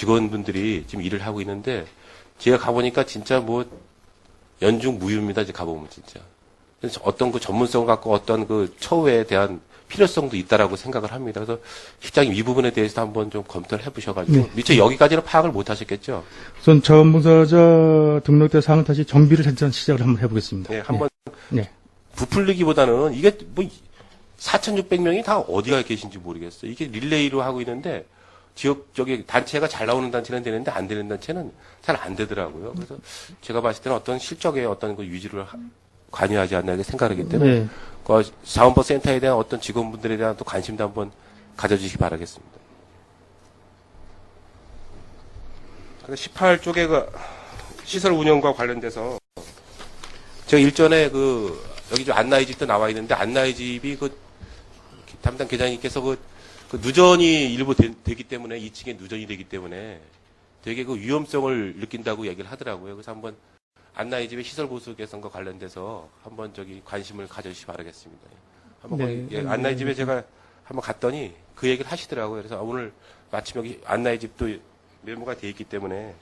직원분들이 지금 일을 하고 있는데 제가 가보니까 진짜 뭐 연중 무휴입니다. 이제 가보면 진짜. 그래서 어떤 그 전문성 갖고 어떤 그 처우에 대한 필요성도 있다라고 생각을 합니다. 그래서 실장님 이 부분에 대해서 한번 좀 검토를 해보셔가지고 네. 미처 여기까지는 파악을 못 하셨겠죠? 우선 자원봉사자 등록대 사항을 다시 정비를 일단 시작을 한번 해보겠습니다. 네, 한번 네. 부풀리기보다는 이게 뭐 4,600명이 다 어디가 계신지 모르겠어요. 이게 릴레이로 하고 있는데 지역 저기 단체가 잘 나오는 단체는 되는데 안 되는 단체는 잘 안 되더라고요. 그래서 제가 봤을 때는 어떤 실적의 어떤 그 유지를 관여하지 않나 이렇게 생각하기 때문에 네. 그 자원봉사 센터에 대한 어떤 직원분들에 대한 또 관심도 한번 가져주시기 바라겠습니다. 18쪽에 그 시설 운영과 관련돼서 제가 일전에 그 여기 좀 안나의 집도 나와 있는데 안나의 집이 그 담당 계장님께서 그 누전이 일부 되기 때문에 2층에 누전이 되기 때문에 되게 그 위험성을 느낀다고 얘기를 하더라고요. 그래서 한번 안나의 집의 시설 보수 개선과 관련돼서 한번 저기 관심을 가져주시기 바라겠습니다. 한번 네, 거기 안나의 집에 제가 한번 갔더니 그 얘기를 하시더라고요. 그래서 오늘 마침 여기 안나의 집도 메모가 돼 있기 때문에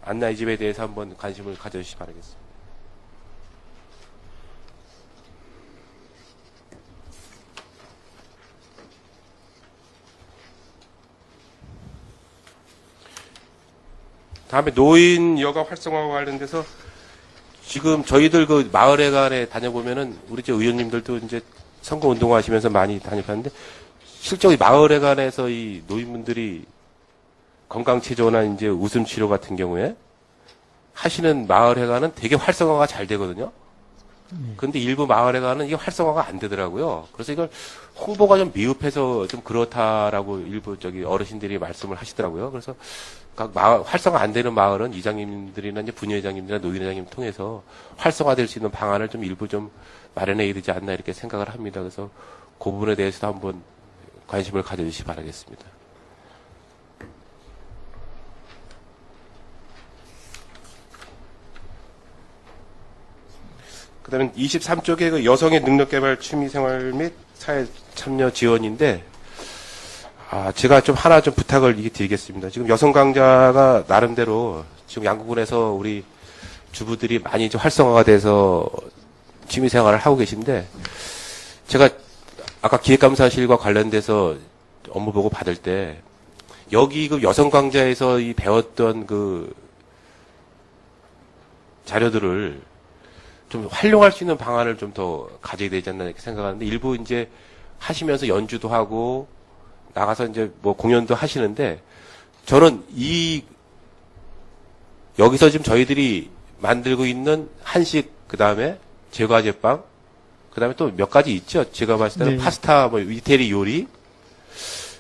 안나의 집에 대해서 한번 관심을 가져주시기 바라겠습니다. 다음에 노인 여가 활성화와 관련돼서 지금 저희들 그 마을회관에 다녀보면은 우리 저 의원님들도 이제 선거 운동하시면서 많이 다녀봤는데 실제로 마을회관에서 이 노인분들이 건강체조나 이제 웃음치료 같은 경우에 하시는 마을회관은 되게 활성화가 잘 되거든요. 그런데 일부 마을회관은 이게 활성화가 안 되더라고요. 그래서 이걸 홍보가 좀 미흡해서 좀 그렇다라고 일부 저기 어르신들이 말씀을 하시더라고요. 그래서 각 마을, 활성화 안 되는 마을은 이장님들이나 이제 분회장님들이나 노인회장님 통해서 활성화될 수 있는 방안을 좀 일부 좀 마련해야 되지 않나 이렇게 생각을 합니다. 그래서 그 부분에 대해서도 한번 관심을 가져주시기 바라겠습니다. 그 다음에 23쪽에 그 여성의 능력개발 취미생활 및 사회 참여 지원인데, 제가 좀 하나 좀 부탁을 드리겠습니다. 지금 여성 강자가 나름대로 지금 양구군에서 우리 주부들이 많이 좀 활성화가 돼서 취미생활을 하고 계신데, 제가 아까 기획감사실과 관련돼서 업무 보고 받을 때, 여기 그 여성 강좌에서 이 배웠던 그 자료들을 좀 활용할 수 있는 방안을 좀 더 가져야 되지 않나 이렇게 생각하는데 일부 이제 하시면서 연주도 하고 나가서 이제 뭐 공연도 하시는데 저는 여기서 지금 저희들이 만들고 있는 한식 그 다음에 제과제빵 그 다음에 또 몇 가지 있죠. 제가 봤을 때는 네. 파스타 뭐 이태리 요리.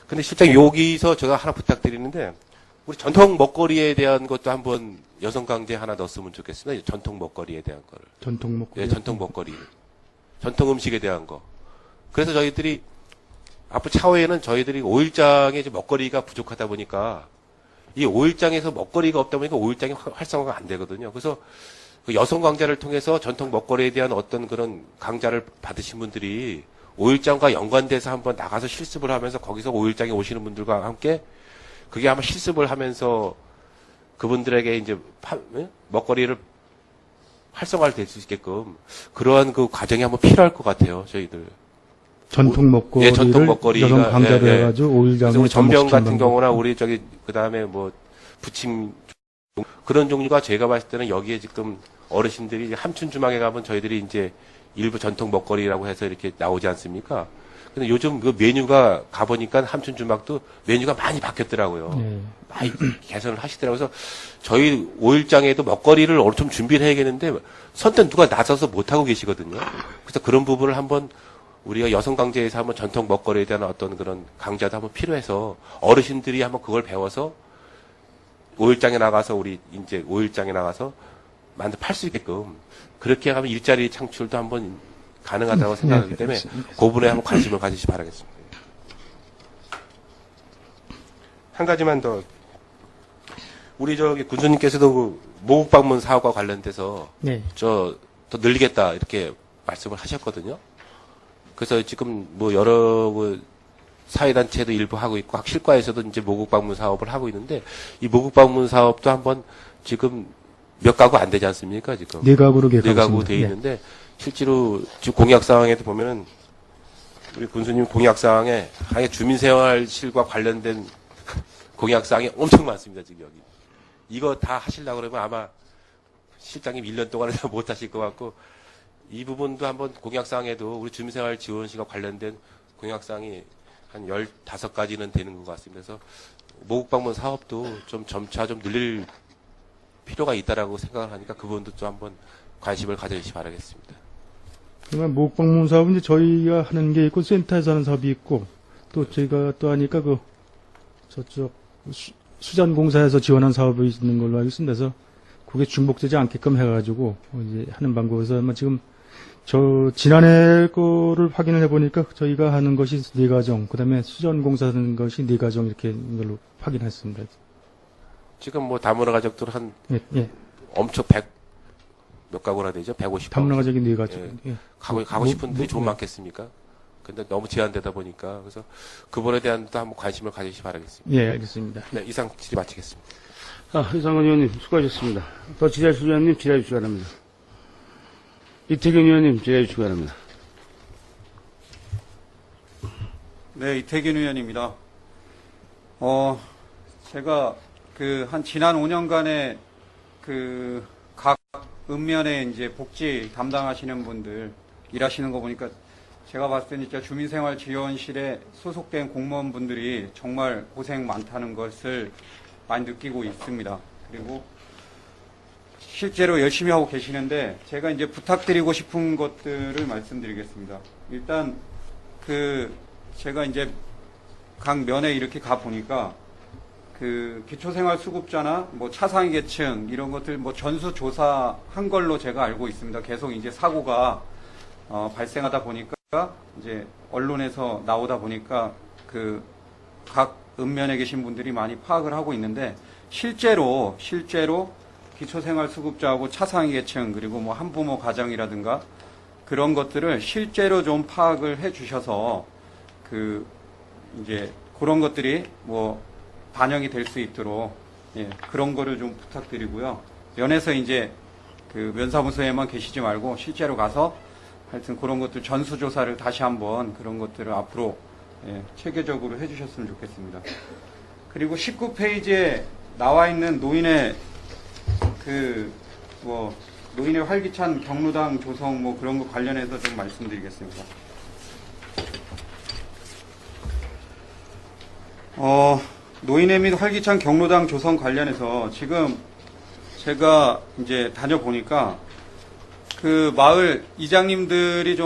근데 실제 여기서 제가 하나 부탁드리는데 우리 전통 먹거리에 대한 것도 한번 여성 강좌 하나 넣었으면 좋겠습니다. 전통 먹거리에 대한 거를. 전통 먹거리. 예, 전통 먹거리. 전통 음식에 대한 거. 그래서 저희들이 앞으로 차후에는 저희들이 5일장에 먹거리가 부족하다 보니까 이 5일장에서 먹거리가 없다 보니까 5일장이 활성화가 안 되거든요. 그래서 그 여성 강좌를 통해서 전통 먹거리에 대한 어떤 그런 강좌를 받으신 분들이 5일장과 연관돼서 한번 나가서 실습을 하면서 거기서 5일장에 오시는 분들과 함께 그게 아마 실습을 하면서 그분들에게 이제 먹거리를 활성화를 될 수 있게끔 그러한 그 과정이 한번 필요할 것 같아요. 저희들. 전통 먹거리를 예, 전통 먹거리가 여성 강좌로 예, 예. 해가지고 그래서 5일장에 우리 전병 같은 경우나 우리 저기 그 다음에 뭐 부침 그런 종류가 제가 봤을 때는 여기에 지금 어르신들이 이제 함춘주막에 가면 저희들이 이제 일부 전통 먹거리라고 해서 이렇게 나오지 않습니까? 근데 요즘 그 메뉴가 가보니까 함춘주막도 메뉴가 많이 바뀌었더라고요. 네. 많이 개선을 하시더라고요. 그래서 저희 5일장에도 먹거리를 좀 준비를 해야겠는데 선뜻 누가 나서서 못하고 계시거든요. 그래서 그런 부분을 한번 우리가 여성 강좌에서 한번 전통 먹거리에 대한 어떤 그런 강좌도 한번 필요해서 어르신들이 한번 그걸 배워서 5일장에 나가서 우리 이제 5일장에 나가서 팔 수 있게끔 그렇게 하면 일자리 창출도 한번 가능하다고 생각하기 때문에 그 부분에 한번 관심을 가지시 바라겠습니다. 한 가지만 더 우리 저기 군수님께서도 그 모국 방문 사업과 관련돼서 네. 더 늘리겠다 이렇게 말씀을 하셨거든요. 그래서 지금 뭐 여러 그 사회단체도 일부 하고 있고 학실과에서도 이제 모국 방문 사업을 하고 있는데 이 모국 방문 사업도 한번 지금 몇 가구 안 되지 않습니까? 지금 네 가구로 네 계획하고 가구 있습니다. 돼 예. 있는데 실제로 지금 공약 사항에도 보면은 우리 군수님 공약 사항에 아예 주민생활실과 관련된 공약 사항이 엄청 많습니다. 지금 여기 이거 다 하시려고 그러면 아마 실장님 1년 동안은 다 못 하실 것 같고 이 부분도 한번 공약 사항에도 우리 주민생활 지원실과 관련된 공약 사항이 한 15가지는 되는 것 같습니다. 그래서 모국 방문 사업도 좀 점차 좀 늘릴 필요가 있다라고 생각을 하니까 그 부분도 좀 한번 관심을 가져주시기 바라겠습니다. 그러면 모국 방문 사업은 이제 저희가 하는 게 있고 센터에서 하는 사업이 있고 또 저희가 또 하니까 그 저쪽 수전공사에서 지원한 사업이 있는 걸로 알고 있습니다. 그래서 그게 중복되지 않게끔 해가지고 이제 하는 방법에서 아마 지금 저 지난해 거를 확인을 해보니까 저희가 하는 것이 4가정, 그다음에 수전공사 하는 것이 4가정 이렇게 있는 걸로 확인했습니다. 지금 뭐 다문화 가족들 한 예, 예. 엄청 몇 가구나 되죠? 150가구. 다문화 가족이 4가족. 예. 예. 가고 싶은 분들이 좀 네. 많겠습니까? 근데 너무 제한되다 보니까 그래서 그분에 대한 또 한번 관심을 가지시기 바라겠습니다. 예, 알겠습니다. 네, 이상 질의 마치겠습니다. 이상원 의원님 수고하셨습니다. 더 지자실 위원님 질의해 주시기 바랍니다. 이태균 의원님 질의해 주시기 바랍니다. 네, 이태균 의원입니다. 제가 지난 5년간의 각 읍면에 이제 복지 담당하시는 분들 일하시는 거 보니까 제가 봤을 때는 진짜 주민생활지원실에 소속된 공무원분들이 정말 고생 많다는 것을 많이 느끼고 있습니다. 그리고 실제로 열심히 하고 계시는데 제가 이제 부탁드리고 싶은 것들을 말씀드리겠습니다. 일단 제가 이제 각 면에 이렇게 가 보니까 기초생활수급자나 뭐 차상위 계층 이런 것들 뭐 전수 조사한 걸로 제가 알고 있습니다. 계속 이제 사고가 발생하다 보니까 이제 언론에서 나오다 보니까 각 읍면에 계신 분들이 많이 파악을 하고 있는데 실제로 기초생활수급자하고 차상위 계층 그리고 뭐 한부모 가정이라든가 그런 것들을 실제로 좀 파악을 해 주셔서 이제 그런 것들이 뭐 반영이 될 수 있도록 그런 거를 좀 부탁드리고요. 면에서 이제 면사무소에만 계시지 말고 실제로 가서 하여튼 그런 것들 전수조사를 다시 한번 그런 것들을 앞으로 체계적으로 해주셨으면 좋겠습니다. 그리고 19페이지에 나와 있는 노인의 노인의 활기찬 경로당 조성 뭐 그런 거 관련해서 좀 말씀드리겠습니다. 노인의 및 활기찬 경로당 조성 관련해서 지금 제가 이제 다녀보니까 마을 이장님들이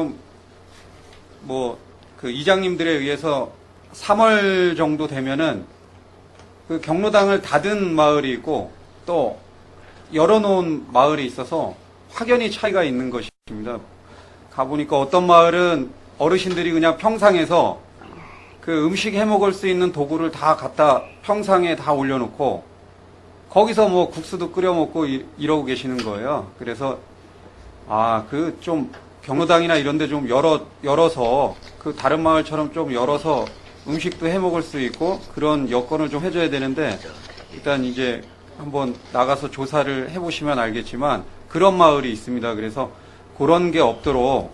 이장님들에 의해서 3월 정도 되면은 경로당을 닫은 마을이 있고 또 열어놓은 마을이 있어서 확연히 차이가 있는 것입니다. 가보니까 어떤 마을은 어르신들이 그냥 평상에서 음식 해 먹을 수 있는 도구를 다 갖다 평상에 다 올려놓고 거기서 뭐 국수도 끓여 먹고 이러고 계시는 거예요. 그래서 좀 경로당이나 이런 데 좀 열어서 다른 마을처럼 좀 열어서 음식도 해 먹을 수 있고 그런 여건을 좀 해줘야 되는데 일단 이제 한번 나가서 조사를 해보시면 알겠지만 그런 마을이 있습니다. 그래서 그런 게 없도록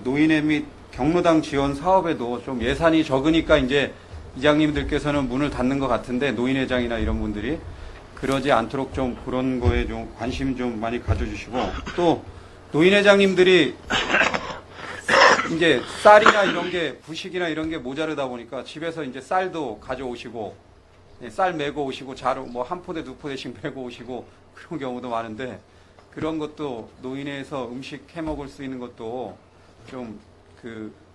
노인의 및 경로당 지원 사업에도 좀 예산이 적으니까 이제 이장님들께서는 문을 닫는 것 같은데 노인회장이나 이런 분들이 그러지 않도록 좀 그런 거에 좀 관심 좀 많이 가져주시고 또 노인회장님들이 이제 쌀이나 이런 게 부식이나 이런 게 모자르다 보니까 집에서 이제 쌀도 가져오시고 쌀 메고 오시고 자루 뭐 한 포대 두 포대씩 메고 오시고 그런 경우도 많은데 그런 것도 노인회에서 음식 해 먹을 수 있는 것도 좀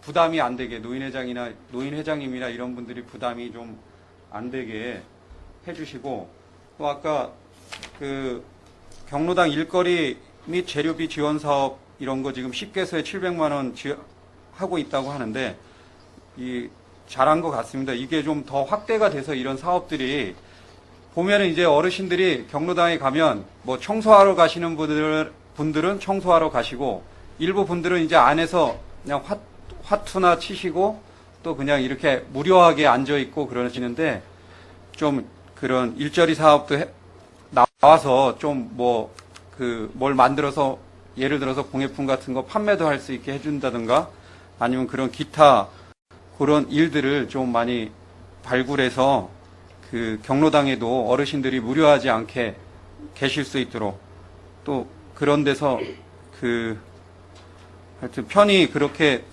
부담이 안 되게 노인회장님이나 이런 분들이 부담이 좀 안 되게 해주시고 또 아까 경로당 일거리 및 재료비 지원 사업 이런 거 지금 10개소에 700만 원 하고 있다고 하는데 잘한 것 같습니다. 이게 좀 더 확대가 돼서 이런 사업들이 보면은 이제 어르신들이 경로당에 가면 뭐 청소하러 가시는 분들은 청소하러 가시고 일부 분들은 이제 안에서 그냥 화투나 치시고 또 그냥 이렇게 무료하게 앉아 있고 그러시는데 좀 그런 일자리 사업도 나와서 좀 뭐 뭘 만들어서 예를 들어서 공예품 같은 거 판매도 할 수 있게 해준다든가 아니면 그런 기타 그런 일들을 좀 많이 발굴해서 그 경로당에도 어르신들이 무료하지 않게 계실 수 있도록 또 그런 데서 하여튼 편히 그렇게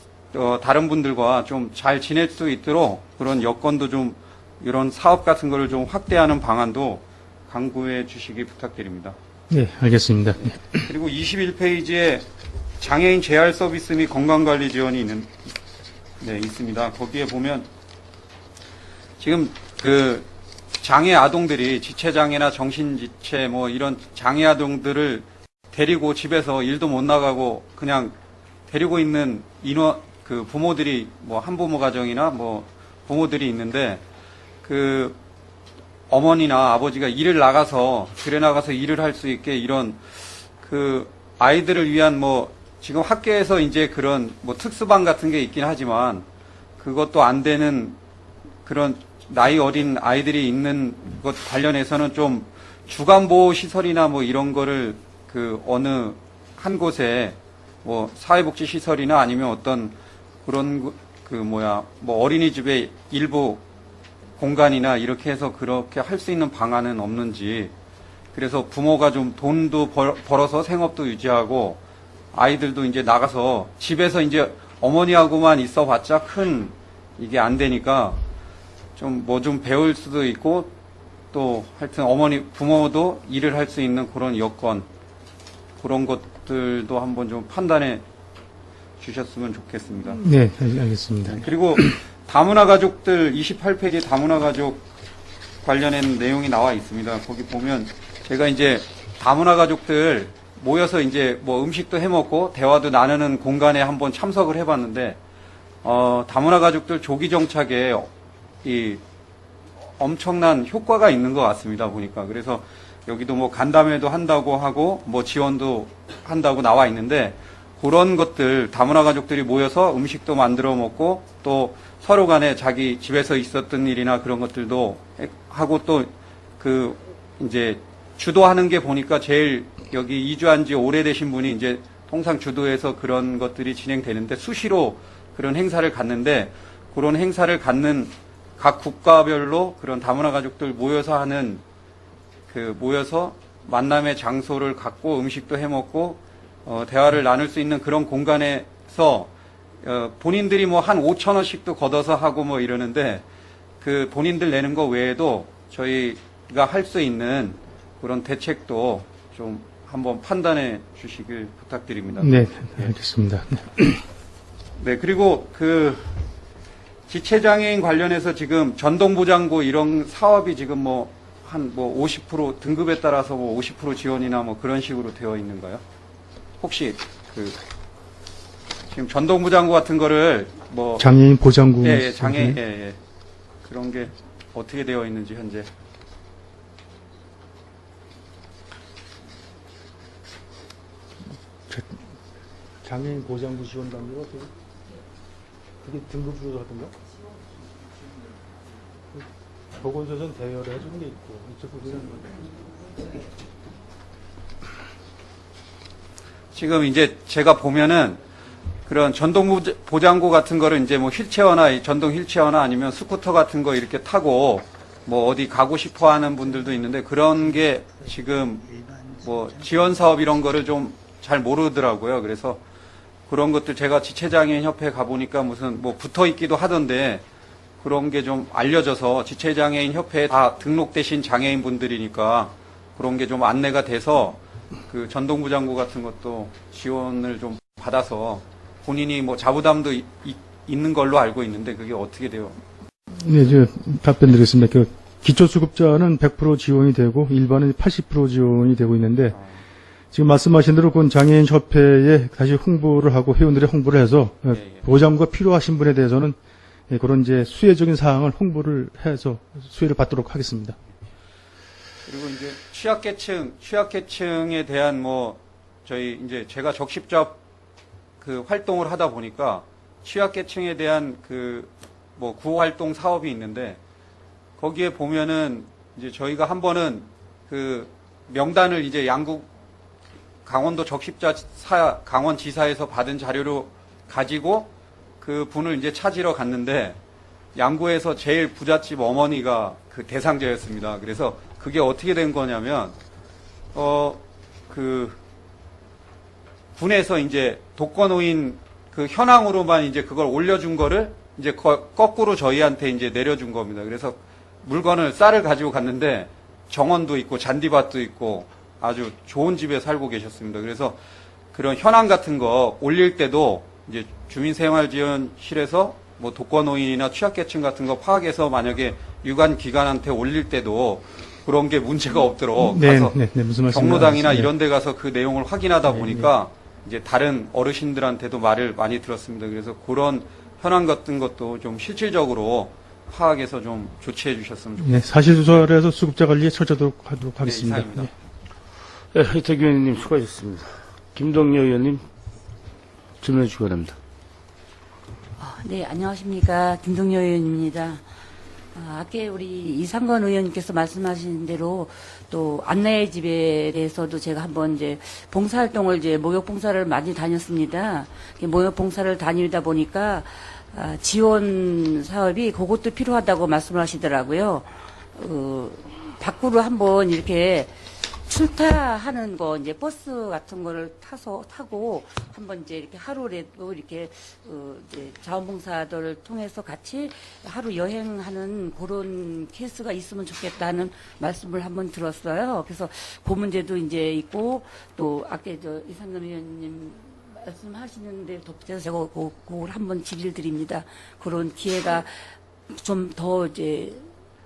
다른 분들과 좀 잘 지낼 수 있도록 그런 여건도 좀 이런 사업 같은 거를 좀 확대하는 방안도 강구해 주시기 부탁드립니다. 네, 알겠습니다. 그리고 21페이지에 장애인 재활 서비스 및 건강관리 지원이 있습니다. 거기에 보면 지금 그 장애 아동들이 지체장애나 정신지체 뭐 이런 장애 아동들을 데리고 집에서 일도 못 나가고 그냥 데리고 있는 그 부모들이 뭐 한부모 가정이나 뭐 부모들이 있는데 그 어머니나 아버지가 일을 나가서 들에 나가서 일을 할 수 있게 이런 그 아이들을 위한 뭐 지금 학교에서 이제 그런 뭐 특수반 같은 게 있긴 하지만 그것도 안 되는 그런 나이 어린 아이들이 있는 것 관련해서는 좀 주간보호 시설이나 뭐 이런 거를 그 어느 한 곳에 뭐 사회복지 시설이나 아니면 어떤 그런 뭐 어린이집의 일부 공간이나 이렇게 해서 그렇게 할 수 있는 방안은 없는지 그래서 부모가 좀 돈도 벌어서 생업도 유지하고 아이들도 이제 나가서 집에서 이제 어머니하고만 있어 봤자 큰 이게 안 되니까 좀 뭐 좀 배울 수도 있고 또 하여튼 부모도 일을 할 수 있는 그런 여건 그런 것들도 한번 좀 판단해 주셨으면 좋겠습니다. 네, 알겠습니다. 그리고 다문화 가족들 28페이지 다문화 가족 관련된 내용이 나와 있습니다. 거기 보면 제가 이제 다문화 가족들 모여서 이제 뭐 음식도 해 먹고 대화도 나누는 공간에 한번 참석을 해 봤는데 다문화 가족들 조기 정착에 이 엄청난 효과가 있는 것 같습니다. 보니까. 그래서 여기도 뭐 간담회도 한다고 하고 뭐 지원도 한다고 나와 있는데 그런 것들 다문화 가족들이 모여서 음식도 만들어 먹고 또 서로 간에 자기 집에서 있었던 일이나 그런 것들도 하고 또 그 이제 주도하는 게 보니까 제일 여기 이주한 지 오래되신 분이 이제 통상 주도해서 그런 것들이 진행되는데 수시로 그런 행사를 갖는데 그런 행사를 갖는 각 국가별로 그런 다문화 가족들 모여서 하는 모여서 만남의 장소를 갖고 음식도 해 먹고 대화를 나눌 수 있는 그런 공간에서 본인들이 뭐 한 5천 원씩도 걷어서 하고 뭐 이러는데 그 본인들 내는 거 외에도 저희가 할 수 있는 그런 대책도 좀 한번 판단해 주시길 부탁드립니다. 네, 알겠습니다. 네, 그리고 그 지체장애인 관련해서 지금 전동보장구 이런 사업이 지금 뭐 한 뭐 50% 등급에 따라서 뭐 50% 지원이나 뭐 그런 식으로 되어 있는가요? 혹시 지금 전동보장구 같은 거를 뭐 장애인 보장구. 예, 예. 그런 게 어떻게 되어 있는지 현재. 장애인 보장구 지원 단계가 어떻게? 그게 등급으로 하던가? 보건소에서는 대여를 해주는 게 있고 이쪽 부분은 지금 이제 제가 보면은 그런 전동 보장구 같은 거를 이제 뭐 휠체어나 전동 휠체어나 아니면 스쿠터 같은 거 이렇게 타고 뭐 어디 가고 싶어 하는 분들도 있는데 그런 게 지금 뭐 지원 사업 이런 거를 좀 잘 모르더라고요. 그래서 그런 것들 제가 지체장애인 협회 가보니까 무슨 뭐 붙어 있기도 하던데 그런 게 좀 알려져서 지체장애인 협회에 다 등록되신 장애인 분들이니까 그런 게 좀 안내가 돼서 그 전동부장구 같은 것도 지원을 좀 받아서 본인이 뭐 자부담도 있는 걸로 알고 있는데 그게 어떻게 돼요? 네, 저 답변 드리겠습니다. 그 기초수급자는 100% 지원이 되고 일반은 80% 지원이 되고 있는데 지금 말씀하신 대로 그 장애인 협회에 다시 홍보를 하고 회원들이 홍보를 해서 보장구가 필요하신 분에 대해서는 그런 이제 수혜적인 사항을 홍보를 해서 수혜를 받도록 하겠습니다. 그리고 이제 취약계층에 대한 뭐 저희 이제 제가 적십잡 그 활동을 하다 보니까 취약계층에 대한 그 뭐 구호활동 사업이 있는데 거기에 보면은 이제 저희가 한 번은 그 명단을 이제 양국 강원도 적십자사 강원지사에서 받은 자료로 가지고 그 분을 이제 찾으러 갔는데 양구에서 제일 부잣집 어머니가 그 대상자였습니다. 그래서 그게 어떻게 된 거냐면 그 군에서 이제 독거노인 그 현황으로만 이제 그걸 올려준 거를 이제 거꾸로 저희한테 이제 내려준 겁니다. 그래서 물건을 쌀을 가지고 갔는데 정원도 있고 잔디밭도 있고 아주 좋은 집에 살고 계셨습니다. 그래서 그런 현황 같은 거 올릴 때도 이제 주민생활지원실에서 뭐 독거노인이나 취약계층 같은 거 파악해서 만약에 유관기관한테 올릴 때도 그런 게 문제가 없도록 가서 무슨 말씀인지 경로당이나 알겠습니다. 이런 데 가서 그 내용을 확인하다 보니까 이제 다른 어르신들한테도 말을 많이 들었습니다. 그래서 그런 현황 같은 것도 좀 실질적으로 파악해서 좀 조치해 주셨으면 좋겠습니다. 네, 사실 조사를 해서 수급자 관리에 철저하도록 하도록 하겠습니다. 이상입니다. 네. 네, 이태규 의원님 수고하셨습니다. 김동여 의원님 질문해 주시기 바랍니다. 네, 안녕하십니까. 김동여 의원입니다. 아까 우리 이상건 의원님께서 말씀하신 대로 또 안나의 집에 대해서도 제가 한번 이제 봉사활동을 이제 목욕봉사를 많이 다녔습니다. 목욕봉사를 다니다 보니까 지원 사업이 그것도 필요하다고 말씀을 하시더라고요. 밖으로 한번 이렇게 출타하는 거, 이제 버스 같은 거를 타고 한번 이제 이렇게 하루라도 이렇게, 이제 자원봉사들을 통해서 같이 하루 여행하는 그런 케이스가 있으면 좋겠다는 말씀을 한번 들었어요. 그래서 그 문제도 이제 있고, 또 아까 이상남 의원님 말씀하시는데 덧붙여서 제가 그걸 한번 질의를 드립니다. 그런 기회가 좀 더 이제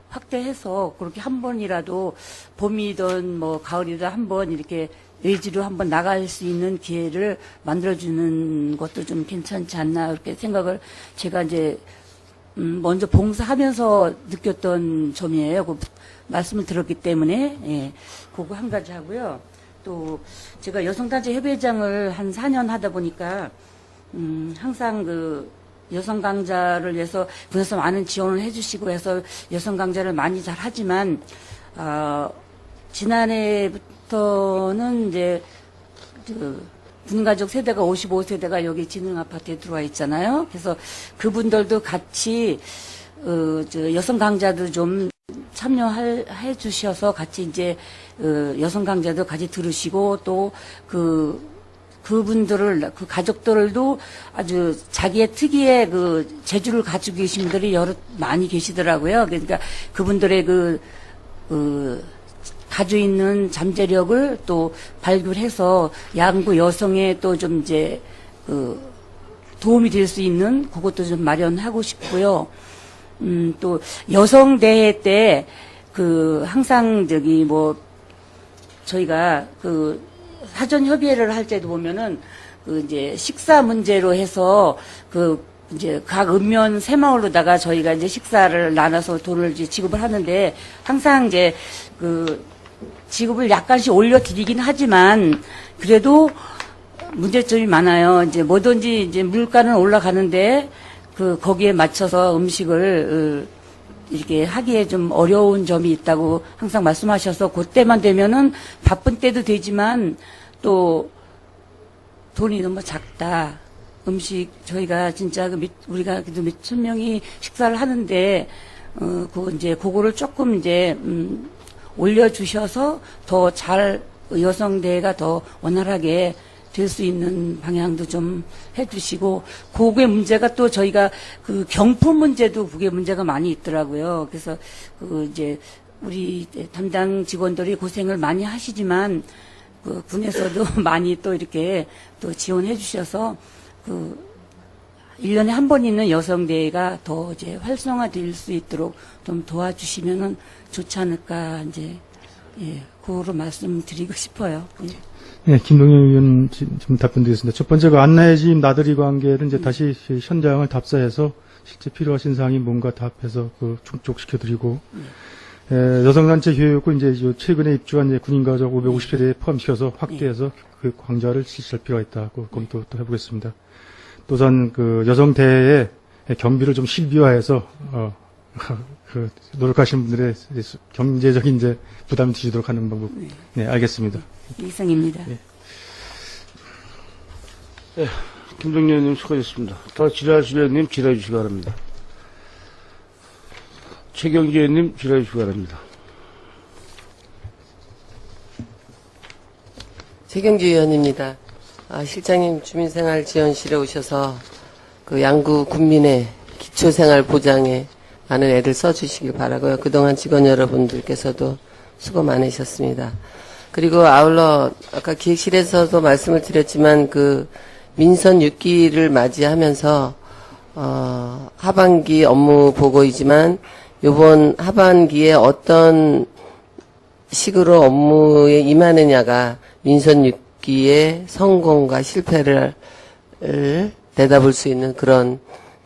확대해서 그렇게 한 번이라도 봄이든 뭐 가을이든 한번 이렇게 외지로 한번 나갈 수 있는 기회를 만들어주는 것도 좀 괜찮지 않나 그렇게 생각을 제가 이제 먼저 봉사하면서 느꼈던 점이에요. 그 말씀을 들었기 때문에 예, 그거 한 가지 하고요. 또 제가 여성단체 협의회장을 한 4년 하다 보니까 항상 그 여성 강자를 위해서 군에서 많은 지원을 해주시고 해서 여성 강자를 많이 잘 하지만 지난해부터는 이제 그 군가족 세대가 55세대가 여기 진흥 아파트에 들어와 있잖아요. 그래서 그분들도 같이 여성 강자도 좀 참여해 주셔서 같이 이제 여성 강자도 같이 들으시고 또 그분들을, 그 가족들도 아주 자기의 특유의 그 재주를 가지고 계신 분들이 많이 계시더라고요. 그러니까 그분들의 가지고 있는 잠재력을 또 발굴해서 양구 여성의 또 좀 이제, 도움이 될 수 있는 그것도 좀 마련하고 싶고요. 또 여성대회 때 항상 저희가 사전 협의회를 할 때도 보면은 이제 식사 문제로 해서 이제 각 읍면 새마을로다가 저희가 이제 식사를 나눠서 돈을 이제 지급을 하는데 항상 이제 지급을 약간씩 올려드리긴 하지만 그래도 문제점이 많아요. 이제 뭐든지 이제 물가는 올라가는데 거기에 맞춰서 음식을 이렇게 하기에 좀 어려운 점이 있다고 항상 말씀하셔서 그때만 되면은 바쁜 때도 되지만 또 돈이 너무 작다. 음식 저희가 진짜 우리가 그래도 몇천 명이 식사를 하는데 이제 그거를 조금 이제 올려주셔서 더 잘 여성대회가 더 원활하게 될 수 있는 방향도 좀 해주시고, 그게 문제가 또 저희가 경품 문제도 그게 문제가 많이 있더라고요. 그래서 이제 우리 담당 직원들이 고생을 많이 하시지만, 군에서도 많이 또 이렇게 또 지원해 주셔서, 1년에 한 번 있는 여성대회가 더 이제 활성화될 수 있도록 좀 도와주시면은 좋지 않을까, 이제, 예, 그거로 말씀드리고 싶어요. 예. 네, 김동현 의원 좀 답변드리겠습니다. 첫 번째 안나의 집 나들이 관계를 이제 다시 현장을 답사해서 실제 필요하신 사항이 뭔가 답해서 충족시켜드리고, 여성단체 교육을 이제 최근에 입주한 이제 군인가족 550세대에 포함시켜서 확대해서 그 강좌를 실시할 필요가 있다고 검토 또 해보겠습니다. 또한 여성대회에 경비를 좀 실비화해서 그 노력하시는 분들의 경제적인 이제 부담이 드시도록 하는 방법. 네, 알겠습니다. 이상입니다. 김동연 의원님 수고하셨습니다. 더 질의하실 의원님 질의해 주시기 바랍니다. 최경지 의원님 질의해 주시기 바랍니다. 최경주 의원입니다. 실장님 주민생활지원실에 오셔서 그 양구 군민의 기초생활 보장에 많은 애들 써주시길 바라고요. 그동안 직원 여러분들께서도 수고 많으셨습니다. 그리고 아울러 아까 기획실에서도 말씀을 드렸지만 그 민선 6기를 맞이하면서 하반기 업무 보고이지만 이번 하반기에 어떤 식으로 업무에 임하느냐가 민선 6기의 성공과 실패를 내다볼 수 있는 그런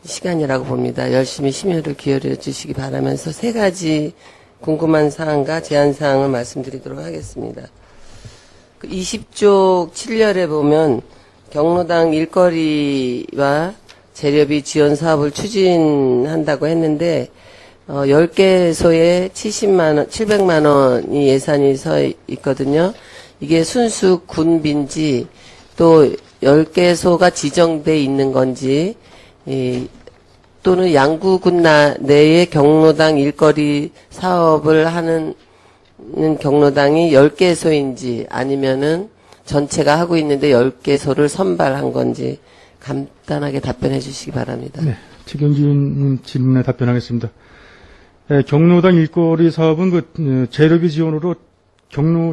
시간이라고 봅니다. 열심히 심혈을 기울여 주시기 바라면서 세 가지 궁금한 사항과 제안 사항을 말씀드리도록 하겠습니다. 그 20쪽 7열에 보면 경로당 일거리와 재료비 지원 사업을 추진한다고 했는데 10개소에 700만 원이 예산이 서 있거든요. 이게 순수 군비인지 또 10개소가 지정돼 있는 건지 또는 양구군 내에 경로당 일거리 사업을 하는 경로당이 10개소인지 아니면은 전체가 하고 있는데 10개소를 선발한 건지 간단하게 답변해 주시기 바랍니다. 네, 최경진 질문에 답변하겠습니다. 경로당 일거리 사업은 그 재료비 지원으로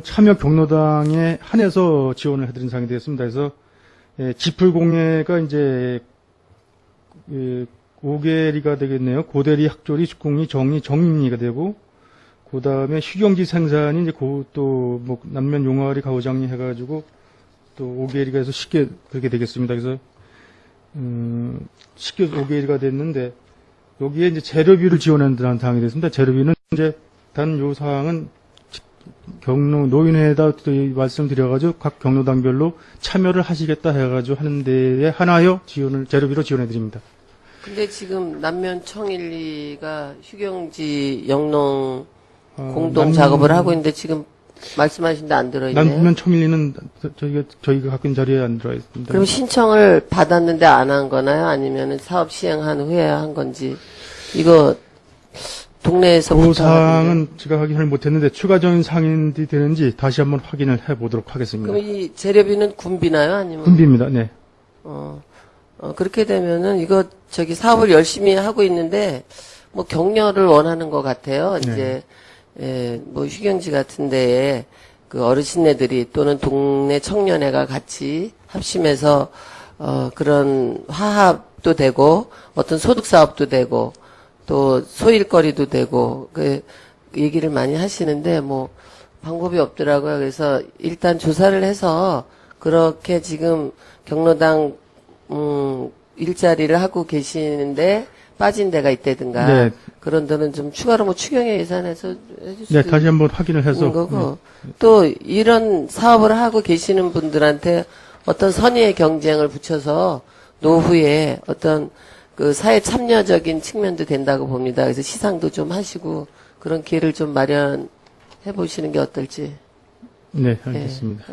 참여 경로당에 한해서 지원을 해드린 사항이 되겠습니다. 그래서 지풀공예가 이제 5계리가 되겠네요. 고대리, 학조리, 숙공리, 정리, 정리가 되고 그 다음에 휴경지 생산이 이제 또 뭐 남면 용화리 가오장리 해가지고 또 5계리가 해서 쉽게 그렇게 되겠습니다. 그래서 쉽게 5계리가 됐는데 여기에 이제 재료비를 지원한다는 사항이 됐습니다. 재료비는 이제 단 요 사항은 경로 노인회에다 말씀드려가지고 각 경로당별로 참여를 하시겠다 해가지고 하는 데에 하나여 재료비로 지원해 드립니다. 근데 지금 남면 청일리가 휴경지 영농 공동 작업을 하고 있는데 지금 말씀하신데 안 들어있네요. 남면 청일리는 저희가 갖고 있는 자리에 안 들어와 있습니다. 그럼 신청을 받았는데 안 한 거나요? 아니면 사업 시행한 후에 한 건지 이거 동네에서 그 사항은 제가 확인을 못했는데 추가적인 상인이 되는지 다시 한번 확인을 해보도록 하겠습니다. 그럼 이 재료비는 군비나요? 아니면 군비입니다. 네. 그렇게 되면은 이거 사업을 열심히 하고 있는데 뭐 격려를 원하는 것 같아요. 이제 뭐 휴경지 같은 데에 그 어르신네들이 또는 동네 청년회가 같이 합심해서 그런 화합도 되고 어떤 소득 사업도 되고 또 소일거리도 되고 그 얘기를 많이 하시는데 뭐 방법이 없더라고요. 그래서 일단 조사를 해서 그렇게 지금 경로당 일자리를 하고 계시는데 빠진 데가 있다든가 네. 그런 데는 좀 추가로 뭐 추경에 예산해서 해줄 수도 네, 다시 한번 확인을 해서 있는 거고 또 이런 사업을 하고 계시는 분들한테 어떤 선의의 경쟁을 붙여서 노후에 어떤 그 사회 참여적인 측면도 된다고 봅니다. 그래서 시상도 좀 하시고 그런 기회를 좀 마련해 보시는 게 어떨지. 네, 알겠습니다.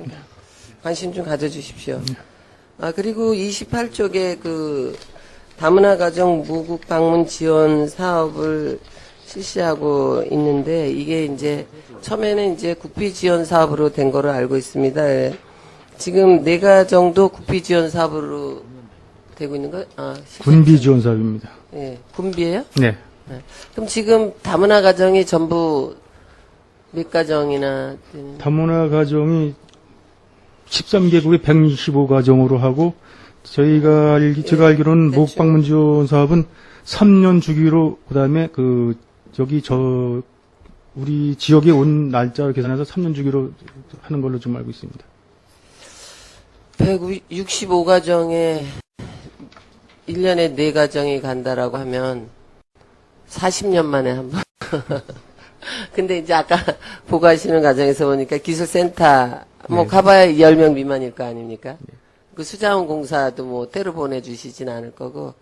관심 좀 가져주십시오. 그리고 28쪽에 그 다문화 가정 무국 방문 지원 사업을 실시하고 있는데 이게 이제 처음에는 이제 국비 지원 사업으로 된 거로 알고 있습니다. 지금 4가정도 국비 지원 사업으로 되고 있는 거? 군비 지원 사업입니다. 네, 군비예요? 네. 그럼 지금 다문화 가정이 전부 몇 가정이나 다문화 가정이 13개국에 165가정으로 하고 제가 알기로는 모국 방문 지원 사업은 3년 주기로 그다음에 우리 지역에 온 날짜를 계산해서 3년 주기로 하는 걸로 좀 알고 있습니다. 165가정에 1년에 4가정이 간다라고 하면 40년 만에 한 번. 근데 이제 아까 보고하시는 과정에서 보니까 기술센터 뭐 가봐야 10명 미만일 거 아닙니까? 그 수자원 공사도 뭐 때로 보내주시진 않을 거고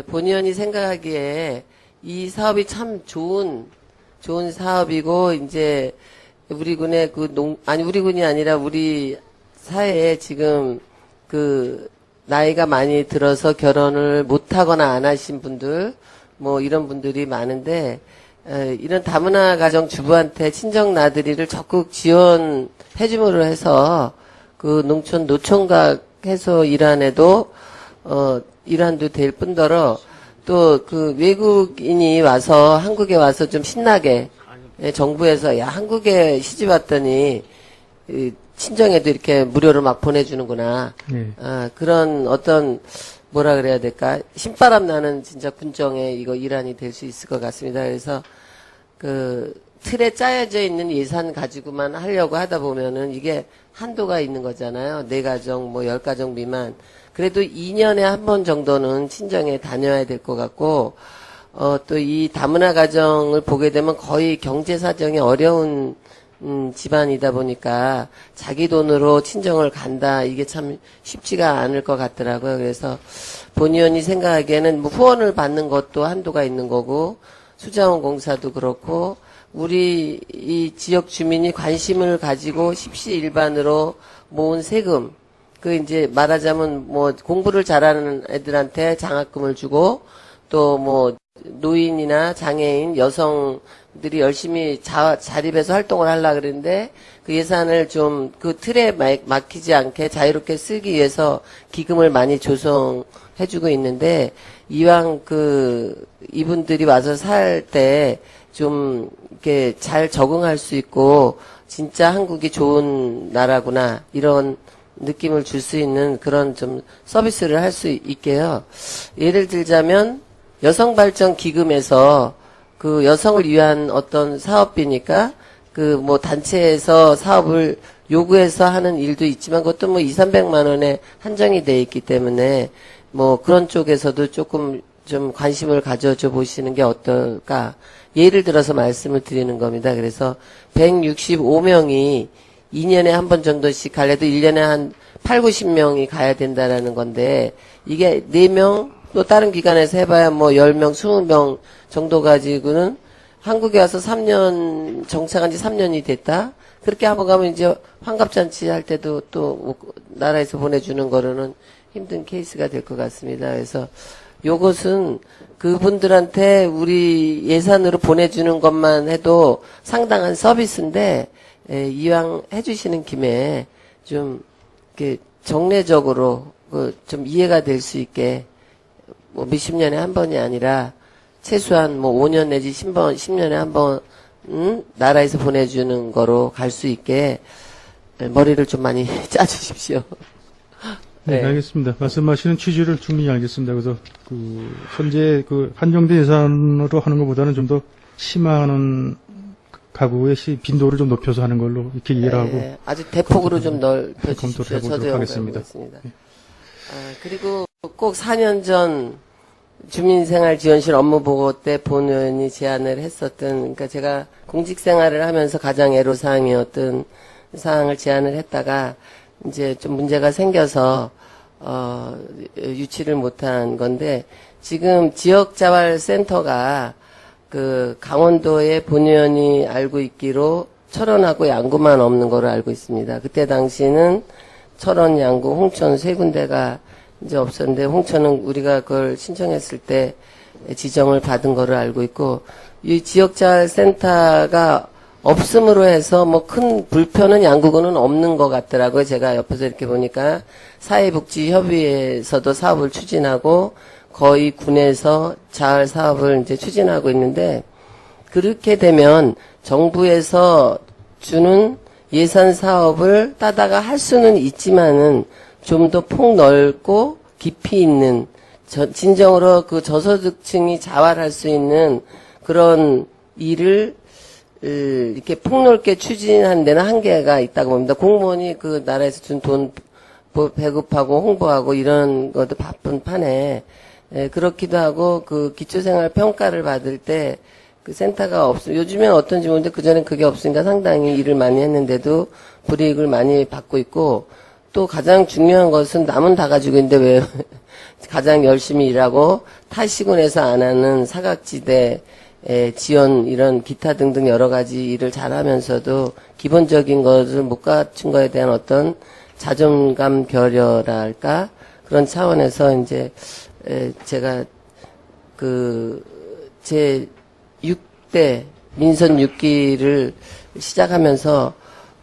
본 의원이 생각하기에 이 사업이 참 좋은 사업이고, 이제, 우리 군의 우리 군이 아니라 우리 사회에 지금 나이가 많이 들어서 결혼을 못하거나 안 하신 분들, 뭐 이런 분들이 많은데, 이런 다문화 가정 주부한테 친정 나들이를 적극 지원해줌으로 해서, 농촌 노총각 해소 일환에도, 일환도 될 뿐더러, 또 외국인이 와서, 한국에 와서 좀 신나게, 정부에서, 야, 한국에 시집 왔더니, 친정에도 이렇게 무료로 막 보내주는구나. 네. 그런 어떤, 뭐라 그래야 될까? 신바람 나는 진짜 군정의 이거 일환이 될 수 있을 것 같습니다. 그래서, 틀에 짜여져 있는 예산 가지고만 하려고 하다 보면은 이게 한도가 있는 거잖아요. 4가정, 10가정 미만. 그래도 2년에 한 번 정도는 친정에 다녀야 될 것 같고, 또 이 다문화 가정을 보게 되면 거의 경제 사정이 어려운 집안이다 보니까 자기 돈으로 친정을 간다. 이게 참 쉽지가 않을 것 같더라고요. 그래서 본 의원이 생각하기에는 후원을 받는 것도 한도가 있는 거고, 수자원공사도 그렇고, 우리 이 지역 주민이 관심을 가지고 십시일반으로 모은 세금, 이제 말하자면 공부를 잘하는 애들한테 장학금을 주고, 또 노인이나 장애인, 여성들이 열심히 자립해서 활동을 하려고 그러는데, 그 예산을 좀 틀에 막히지 않게 자유롭게 쓰기 위해서 기금을 많이 조성해주고 있는데, 이왕 이분들이 와서 살 때 좀 이렇게 잘 적응할 수 있고, 진짜 한국이 좋은 나라구나, 이런 느낌을 줄 수 있는 그런 좀 서비스를 할 수 있게요. 예를 들자면, 여성발전기금에서 여성을 위한 어떤 사업비니까, 단체에서 사업을 요구해서 하는 일도 있지만, 그것도 200~300만 원에 한정이 돼 있기 때문에, 그런 쪽에서도 조금 좀 관심을 가져줘 보시는 게 어떨까. 예를 들어서 말씀을 드리는 겁니다. 그래서 165명이 2년에 한 번 정도씩 갈래도 1년에 한 80~90명이 가야 된다라는 건데, 이게 4명, 또 다른 기관에서 해봐야 10명, 20명 정도 가지고는 한국에 와서 3년, 정착한 지 3년이 됐다? 그렇게 한번 가면 이제 환갑잔치 할 때도 또 나라에서 보내주는 거로는 힘든 케이스가 될 것 같습니다. 그래서 요것은 그분들한테 우리 예산으로 보내주는 것만 해도 상당한 서비스인데, 이왕 해주시는 김에 좀 이렇게 정례적으로 좀 이해가 될 수 있게 몇십 년에 한 번이 아니라 최소한 5년 내지 10년에 한 번 나라에서 보내주는 거로 갈 수 있게 머리를 좀 많이 짜주십시오. 네, 알겠습니다. 말씀하시는 취지를 충분히 알겠습니다. 그래서 현재 한정된 예산으로 하는 것보다는 좀 더 심화하는 가구의 빈도를 좀 높여서 하는 걸로 이렇게 이해를 하고 아주 대폭으로 좀 검토를 넓혀주십시오. 해보도록 하겠습니다. 그리고 꼭 4년 전 주민생활지원실 업무보고 때 본 의원이 제안을 했었던, 그러니까 제가 공직생활을 하면서 가장 애로사항이었던 사항을 제안을 했다가 이제 좀 문제가 생겨서 유치를 못한 건데, 지금 지역자활센터가 강원도의 본 의원이 알고 있기로 철원하고 양구만 없는 걸로 알고 있습니다. 그때 당시는 철원, 양구, 홍천 세 군데가 이제 없었는데, 홍천은 우리가 그걸 신청했을 때 지정을 받은 거를 알고 있고, 이 지역자활센터가 없음으로 해서 큰 불편은 양구군은 없는 것 같더라고요. 제가 옆에서 이렇게 보니까 사회복지협의회에서도 사업을 추진하고 거의 군에서 자활 사업을 이제 추진하고 있는데, 그렇게 되면 정부에서 주는 예산 사업을 따다가 할 수는 있지만은 좀 더 폭넓고 깊이 있는, 진정으로 저소득층이 자활할 수 있는 그런 일을 이렇게 폭넓게 추진하는 데는 한계가 있다고 봅니다. 공무원이 나라에서 준 돈 배급하고 홍보하고 이런 것도 바쁜 판에, 그렇기도 하고 기초생활 평가를 받을 때 센터가 요즘엔 어떤지 모르는데 그전엔 그게 없으니까 상당히 일을 많이 했는데도 불이익을 많이 받고 있고, 또 가장 중요한 것은 남은 다 가지고 있는데 왜 가장 열심히 일하고 타시군에서 안 하는 사각지대 지원 이런 기타 등등 여러 가지 일을 잘하면서도 기본적인 것을 못 갖춘 거에 대한 어떤 자존감 배려랄까 그런 차원에서 이제 제가 제 6대 민선 6기를 시작하면서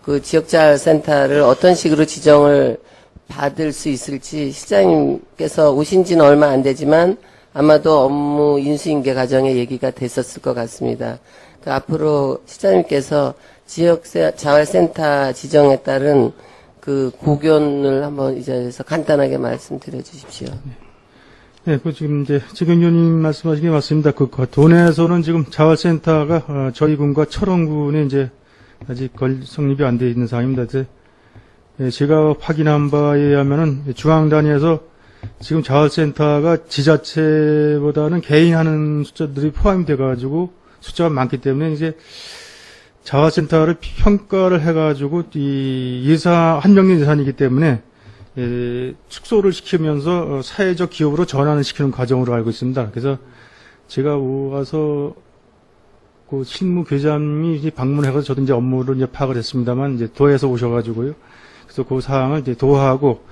그 지역자활센터를 어떤 식으로 지정을 받을 수 있을지 시장님께서 오신 지는 얼마 안 되지만 아마도 업무 인수인계 과정에 얘기가 됐었을 것 같습니다. 앞으로 시장님께서 지역자활센터 지정에 따른 그 고견을 한번 이 자리에서 간단하게 말씀드려 주십시오. 네, 지금 이제 지금 의원님 말씀하신 게 맞습니다. 도내에서는 지금 자활센터가 저희 군과 철원군에 이제 아직 성립이 안 돼 있는 상황입니다. 제가 확인한 바에 의하면은 중앙 단위에서 지금 자활센터가 지자체보다는 개인 하는 숫자들이 포함이 돼가지고 숫자가 많기 때문에 이제 자활센터를 평가를 해가지고 한명년 예산이기 때문에 축소를 시키면서 사회적 기업으로 전환을 시키는 과정으로 알고 있습니다. 그래서 제가 와서 그 실무교장님이 방문해서 저도 이제 업무를 이제 파악을 했습니다만 이제 도에서 오셔가지고요. 그래서 그 사항을 이제 도하고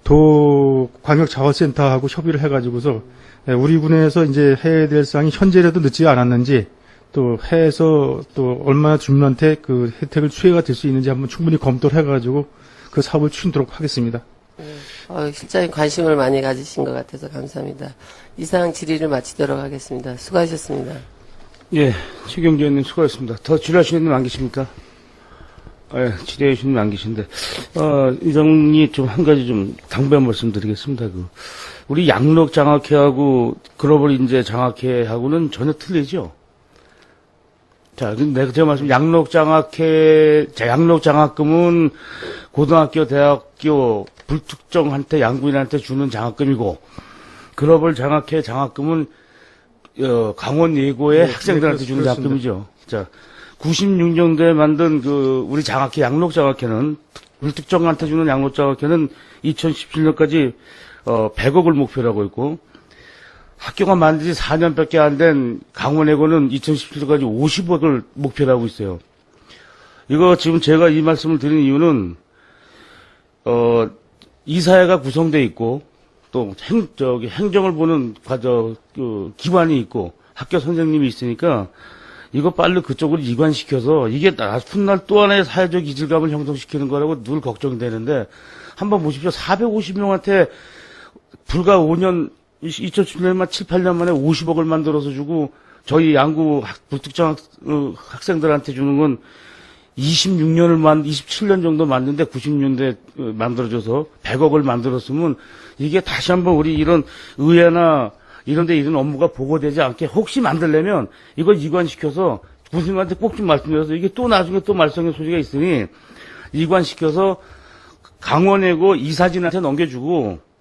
도 광역자활센터하고 협의를 해가지고서 우리 군에서 이제 해야 될 사항이 현재라도 늦지 않았는지 또 해에서 또 얼마나 주민한테 그 혜택을 수혜가 될 수 있는지 한번 충분히 검토를 해가지고 그 사업을 추진하도록 하겠습니다. 실장님 관심을 많이 가지신 것 같아서 감사합니다. 이상 질의를 마치도록 하겠습니다. 수고하셨습니다. 예, 최경재 의원님 수고하셨습니다. 더 질의하시는 분 안 계십니까? 예, 질의해 주시는 분 안 계신데, 의장이 좀 한 가지 좀 당부의 말씀 드리겠습니다. 우리 양록 장학회하고 글로벌 인재 장학회하고는 전혀 틀리죠? 자, 제가 말씀, 양록 장학금은 고등학교, 대학교, 불특정한테, 양구인한테 주는 장학금이고, 글로벌 장학회 장학금은, 강원 예고의 학생들한테 주는 장학금이죠. 자, 96년도에 만든 우리 장학회, 양록 장학회는, 불특정한테 주는 양록 장학회는 2017년까지, 100억을 목표로 하고 있고, 학교가 만든 지 4년밖에 안 된 강원예고는 2017년까지 50억을 목표로 하고 있어요. 이거 지금 제가 이 말씀을 드리는 이유는, 이사회가 구성되어 있고, 또 행정을 보는 기관이 있고, 학교 선생님이 있으니까, 이거 빨리 그쪽으로 이관시켜서, 이게 훗날 또 하나의 사회적 이질감을 형성시키는 거라고 늘 걱정이 되는데, 한번 보십시오. 450명한테 불과 5년, 2017년만 7, 8년 만에 50억을 만들어서 주고 저희 양구 불특정 학생들한테 주는 건 27년 정도 만드는데 90년대 만들어줘서 100억을 만들었으면 이게 다시 한번 우리 이런 의회나 이런 데 이런 업무가 보고되지 않게 혹시 만들려면 이걸 이관시켜서 군수님한테 꼭 좀 말씀드려서 이게 또 나중에 또 말썽의 소리가 있으니 이관시켜서 강원예고 이사진한테 넘겨주고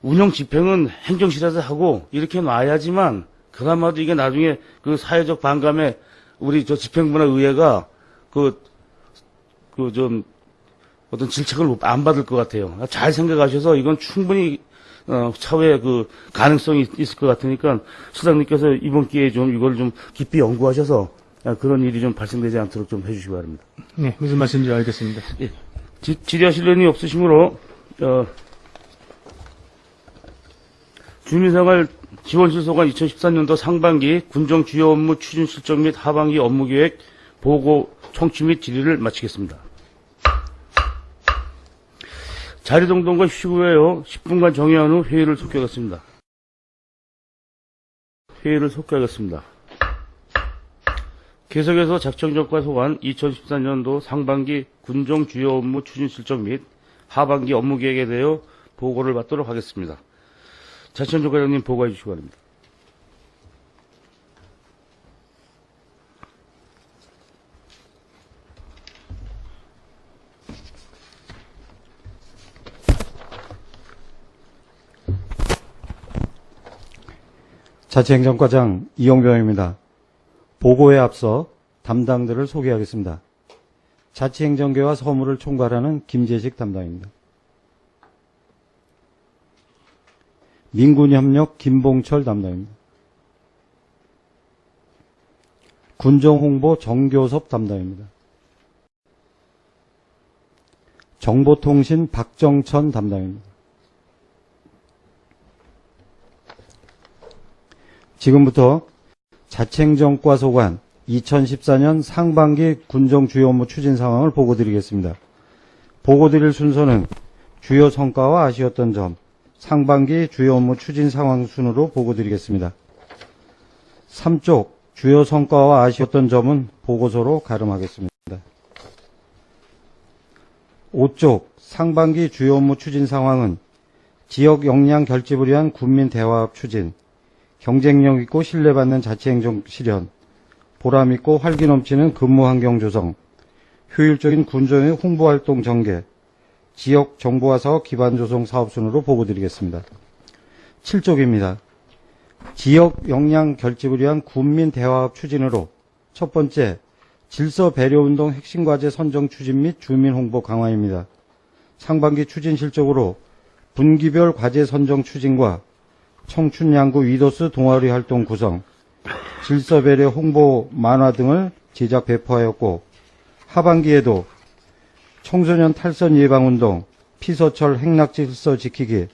운영 집행은 행정실에서 하고 이렇게 놔야지만 그나마도 이게 나중에 그 사회적 반감에 우리 집행부나 의회가 좀 어떤 질책을 안 받을 것 같아요. 잘 생각하셔서 이건 충분히 차후에 가능성이 있을 것 같으니까 수장님께서 이번 기회에 좀 이걸 좀 깊이 연구하셔서 그런 일이 좀 발생되지 않도록 좀 해주시기 바랍니다. 네, 무슨 말씀인지 알겠습니다. 예. 질의하실 의원이 없으시므로 주민생활 지원실 소관 2014년도 상반기 군정 주요 업무 추진 실적 및 하반기 업무 계획 보고 청취 및 질의를 마치겠습니다. 자리 동동과 휴식 후에요. 10분간 정회한 후 회의를 속개하겠습니다. 계속해서 작정적과 소관 2014년도 상반기 군정 주요 업무 추진 실적 및 하반기 업무 계획에 대하여 보고를 받도록 하겠습니다. 자치현조 과장님 보고해 주시기 바랍니다. 자치행정과장 이용병입니다. 보고에 앞서 담당들을 소개하겠습니다. 자치행정계와 서무를 총괄하는 김재식 담당입니다. 민군협력 김봉철 담당입니다. 군정홍보 정교섭 담당입니다. 정보통신 박정천 담당입니다. 지금부터 자치행정과 소관 2014년 상반기 군정 주요 업무 추진 상황을 보고드리겠습니다. 보고드릴 순서는 주요 성과와 아쉬웠던 점, 상반기 주요 업무 추진 상황 순으로 보고드리겠습니다. 3쪽 주요 성과와 아쉬웠던 점은 보고서로 가름하겠습니다. 5쪽 상반기 주요 업무 추진 상황은 지역 역량 결집을 위한 군민 대화학 추진, 경쟁력 있고 신뢰받는 자치행정 실현, 보람 있고 활기 넘치는 근무 환경 조성, 효율적인 군정의 홍보활동 전개, 지역 정보화 사업 기반 조성 사업 순으로 보고드리겠습니다. 7쪽입니다. 지역 역량 결집을 위한 군민 대화학 추진으로 첫 번째, 질서 배려 운동 핵심 과제 선정 추진 및 주민 홍보 강화입니다. 상반기 추진 실적으로 분기별 과제 선정 추진과 청춘 양구 위도스 동아리 활동 구성, 질서 배려 홍보 만화 등을 제작 배포하였고, 하반기에도 청소년 탈선 예방 운동, 피서철 행락 질서 지키기,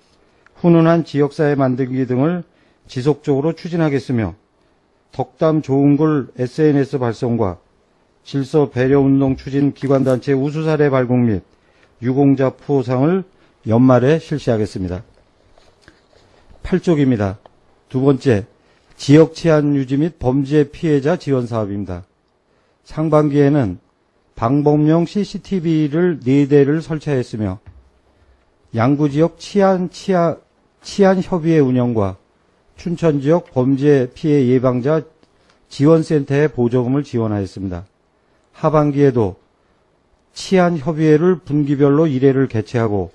훈훈한 지역사회 만들기 등을 지속적으로 추진하겠으며, 덕담 좋은 글 SNS 발송과 질서 배려 운동 추진 기관단체 우수 사례 발굴 및 유공자 포상을 연말에 실시하겠습니다. 8쪽입니다. 두 번째, 지역 치안 유지 및 범죄 피해자 지원 사업입니다. 상반기에는 방범용 CCTV를 4대를 설치하였으며 양구지역 치안협의회 운영과 춘천지역 범죄 피해 예방자 지원센터의 보조금을 지원하였습니다. 하반기에도 치안협의회를 분기별로 1회를 개최하고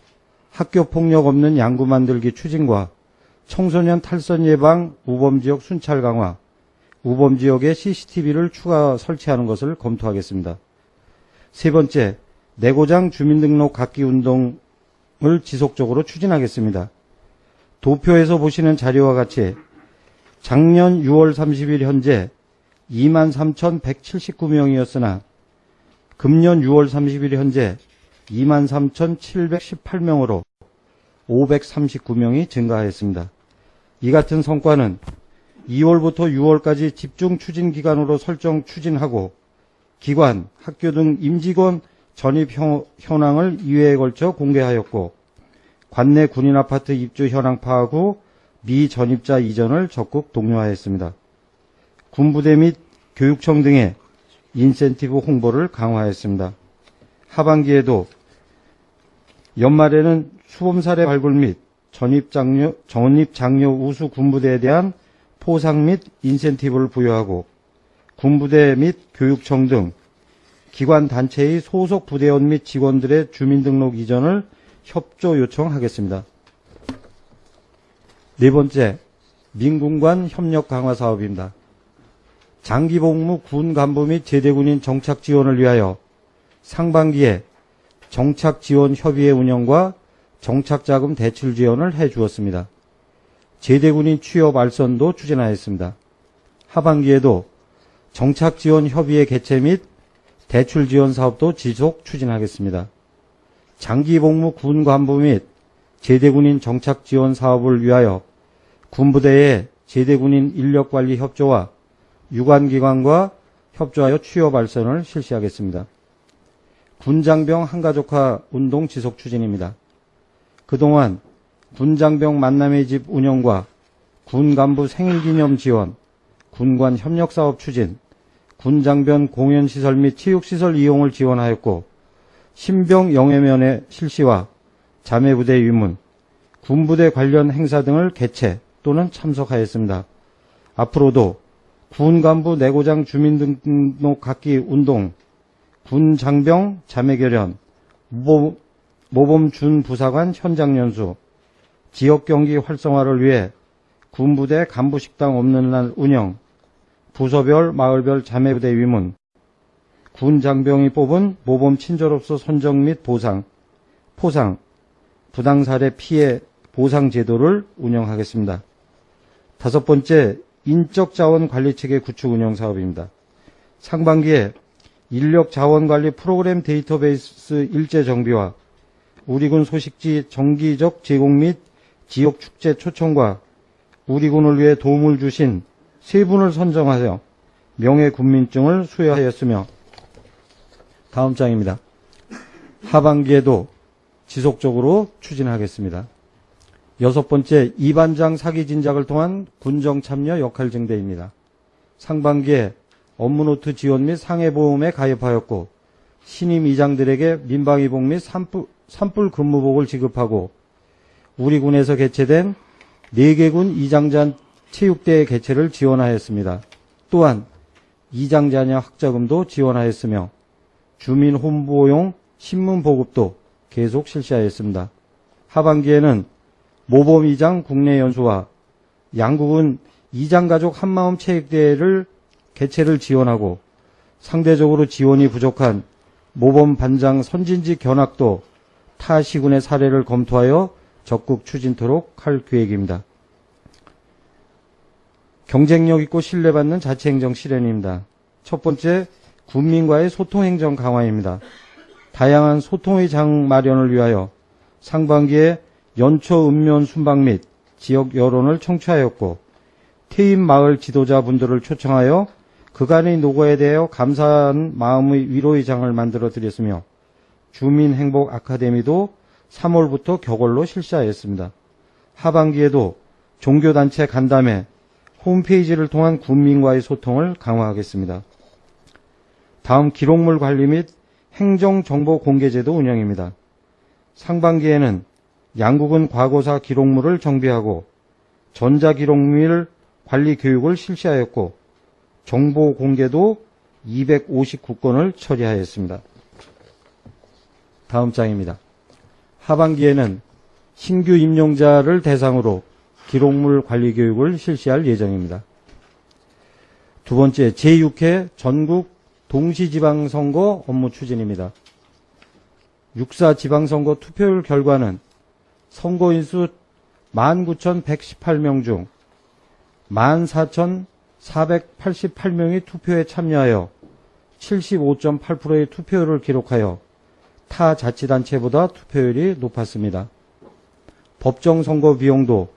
학교폭력 없는 양구 만들기 추진과 청소년 탈선 예방 우범지역 순찰 강화, 우범지역에 CCTV를 추가 설치하는 것을 검토하겠습니다. 세 번째, 내고장 주민등록 갖기 운동을 지속적으로 추진하겠습니다. 도표에서 보시는 자료와 같이 작년 6월 30일 현재 23,179명이었으나 금년 6월 30일 현재 23,718명으로 539명이 증가하였습니다. 이 같은 성과는 2월부터 6월까지 집중 추진 기간으로 설정 추진하고 기관, 학교 등 임직원 전입 현황을 2회에 걸쳐 공개하였고 관내 군인 아파트 입주 현황 파악 후 미전입자 이전을 적극 독려하였습니다. 군부대 및 교육청 등의 인센티브 홍보를 강화했습니다. 하반기에도 연말에는 수범 사례 발굴 및 전입 장려 우수 군부대에 대한 포상 및 인센티브를 부여하고 군부대 및 교육청 등 기관 단체의 소속 부대원 및 직원들의 주민등록 이전을 협조 요청하겠습니다. 네 번째, 민군관 협력 강화 사업입니다. 장기복무 군 간부 및 제대군인 정착 지원을 위하여 상반기에 정착지원협의회 운영과 정착자금 대출 지원을 해주었습니다. 제대군인 취업 알선도 추진하였습니다. 하반기에도 정착지원협의회 개최 및 대출 지원 사업도 지속 추진하겠습니다. 장기복무 군 간부 및 제대군인 정착 지원 사업을 위하여 군부대의 제대군인 인력관리 협조와 유관기관과 협조하여 취업 알선을 실시하겠습니다. 군장병 한가족화 운동 지속 추진입니다. 그동안 군장병 만남의 집 운영과 군간부 생일기념 지원, 군관 협력사업 추진, 군장병 공연시설 및 체육시설 이용을 지원하였고 신병 영해면회 실시와 자매부대 위문, 군부대 관련 행사 등을 개최 또는 참석하였습니다. 앞으로도 군간부 내고장 주민등록 갖기 운동, 군장병 자매결연, 모범 준부사관 현장연수, 지역경기 활성화를 위해 군부대 간부식당 없는 날 운영, 부서별 마을별 자매부대 위문, 군장병이 뽑은 모범 친절업소 선정 및 보상, 포상, 부당사례 피해 보상 제도를 운영하겠습니다. 다섯 번째, 인적 자원 관리 체계 구축 운영 사업입니다. 상반기에 인력 자원 관리 프로그램 데이터베이스 일제 정비와 우리 군 소식지 정기적 제공 및 지역 축제 초청과 우리 군을 위해 도움을 주신 세 분을 선정하여 명예 군민증을 수여하였으며, 다음 장입니다. 하반기에도 지속적으로 추진하겠습니다. 여섯 번째, 이반장 사기 진작을 통한 군정 참여 역할 증대입니다. 상반기에 업무노트 지원 및 상해보험에 가입하였고, 신임 이장들에게 민방위복 및 산불 근무복을 지급하고, 우리 군에서 개최된 4개 군 이장자 체육대회 개최를 지원하였습니다. 또한 이장자녀 학자금도 지원하였으며, 주민 홍보용 신문 보급도 계속 실시하였습니다. 하반기에는 모범 이장 국내 연수와 양국은 이장가족 한마음 체육대회를 개최를 지원하고, 상대적으로 지원이 부족한 모범 반장 선진직 견학도 타 시군의 사례를 검토하여 적극 추진토록 할 계획입니다. 경쟁력 있고 신뢰받는 자치행정 실현입니다. 첫 번째, 군민과의 소통행정 강화입니다. 다양한 소통의 장 마련을 위하여 상반기에 연초 읍면 순방 및 지역 여론을 청취하였고, 퇴임 마을 지도자분들을 초청하여 그간의 노고에 대하여 감사한 마음의 위로의 장을 만들어 드렸으며, 주민행복 아카데미도 3월부터 격월로 실시하였습니다. 하반기에도 종교단체 간담회, 홈페이지를 통한 군민과의 소통을 강화하겠습니다. 다음, 기록물 관리 및 행정정보 공개제도 운영입니다. 상반기에는 양국은 과거사 기록물을 정비하고 전자기록물 관리 교육을 실시하였고, 정보 공개도 259건을 처리하였습니다. 다음 장입니다. 하반기에는 신규 임용자를 대상으로 기록물 관리 교육을 실시할 예정입니다. 두 번째, 제6회 전국 동시지방선거 업무 추진입니다. 6.4 지방선거 투표율 결과는 선거인수 19,118명 중 14,488명이 투표에 참여하여 75.8%의 투표율을 기록하여 타 자치단체보다 투표율이 높았습니다. 법정 선거 비용도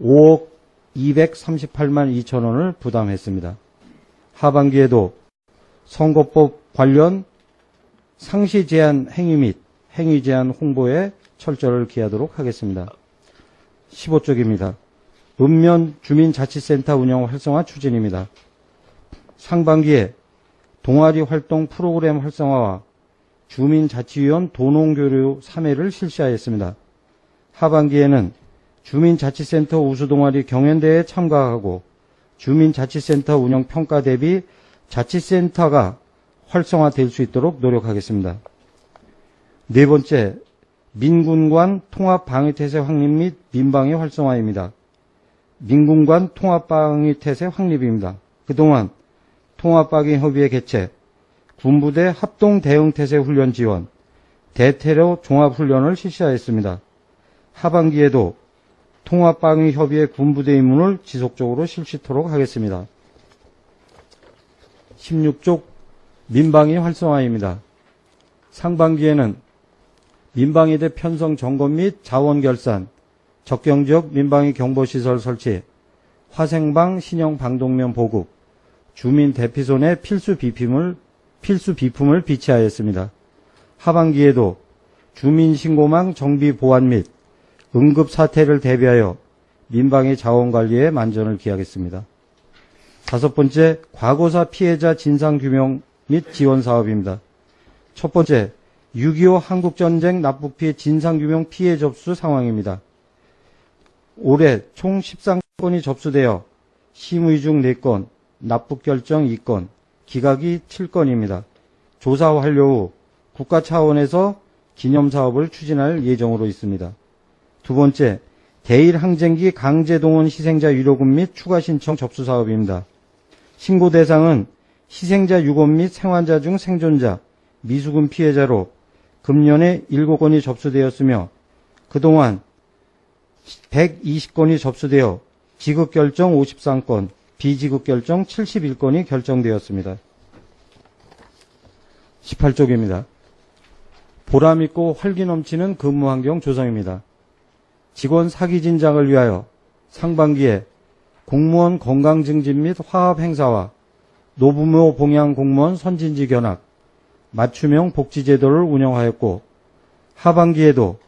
5억 238만 2천 원을 부담했습니다. 하반기에도 선거법 관련 상시 제한 행위 및 행위 제한 홍보에 철저를 기하도록 하겠습니다. 15쪽입니다. 읍면 주민자치센터 운영 활성화 추진입니다. 상반기에 동아리 활동 프로그램 활성화와 주민자치위원 도농교류 3회를 실시하였습니다. 하반기에는 주민자치센터 우수동아리 경연대회에 참가하고 주민자치센터 운영평가 대비 자치센터가 활성화될 수 있도록 노력하겠습니다. 네 번째, 민군관 통합방위태세 확립 및 민방위 활성화입니다. 민군관 통합방위태세 확립입니다. 그동안 통합방위협의회 개최, 군부대 합동대응태세 훈련 지원, 대테러 종합훈련을 실시하였습니다. 하반기에도 통합방위협의회 군부대 임무를 지속적으로 실시토록 하겠습니다. 16쪽 민방위 활성화입니다. 상반기에는 민방위대 편성 점검 및 자원 결산, 적경지역 민방위 경보시설 설치, 화생방 신형 방독면 보급, 주민 대피소내 필수 비품을 비치하였습니다. 하반기에도 주민신고망 정비 보완 및 응급사태를 대비하여 민방위 자원관리에 만전을 기하겠습니다. 다섯 번째, 과거사 피해자 진상규명 및 지원사업입니다. 첫 번째, 6.25 한국전쟁 납북피해 진상규명 피해 접수 상황입니다. 올해 총 13건이 접수되어 심의 중 4건, 납북결정 2건, 기각이 7건입니다. 조사 완료 후 국가 차원에서 기념사업을 추진할 예정으로 있습니다. 두 번째, 대일항쟁기 강제동원 희생자 위로금 및 추가 신청 접수 사업입니다. 신고 대상은 희생자 유골 및 생환자 중 생존자, 미수금 피해자로 금년에 7건이 접수되었으며, 그동안 120건이 접수되어 지급 결정 53건, 비지급 결정 71건이 결정되었습니다. 18쪽입니다. 보람있고 활기 넘치는 근무 환경 조성입니다. 직원 사기 진작을 위하여 상반기에 공무원 건강 증진 및 화합 행사와 노부모 봉양 공무원 선진지 견학, 맞춤형 복지제도를 운영하였고, 하반기에도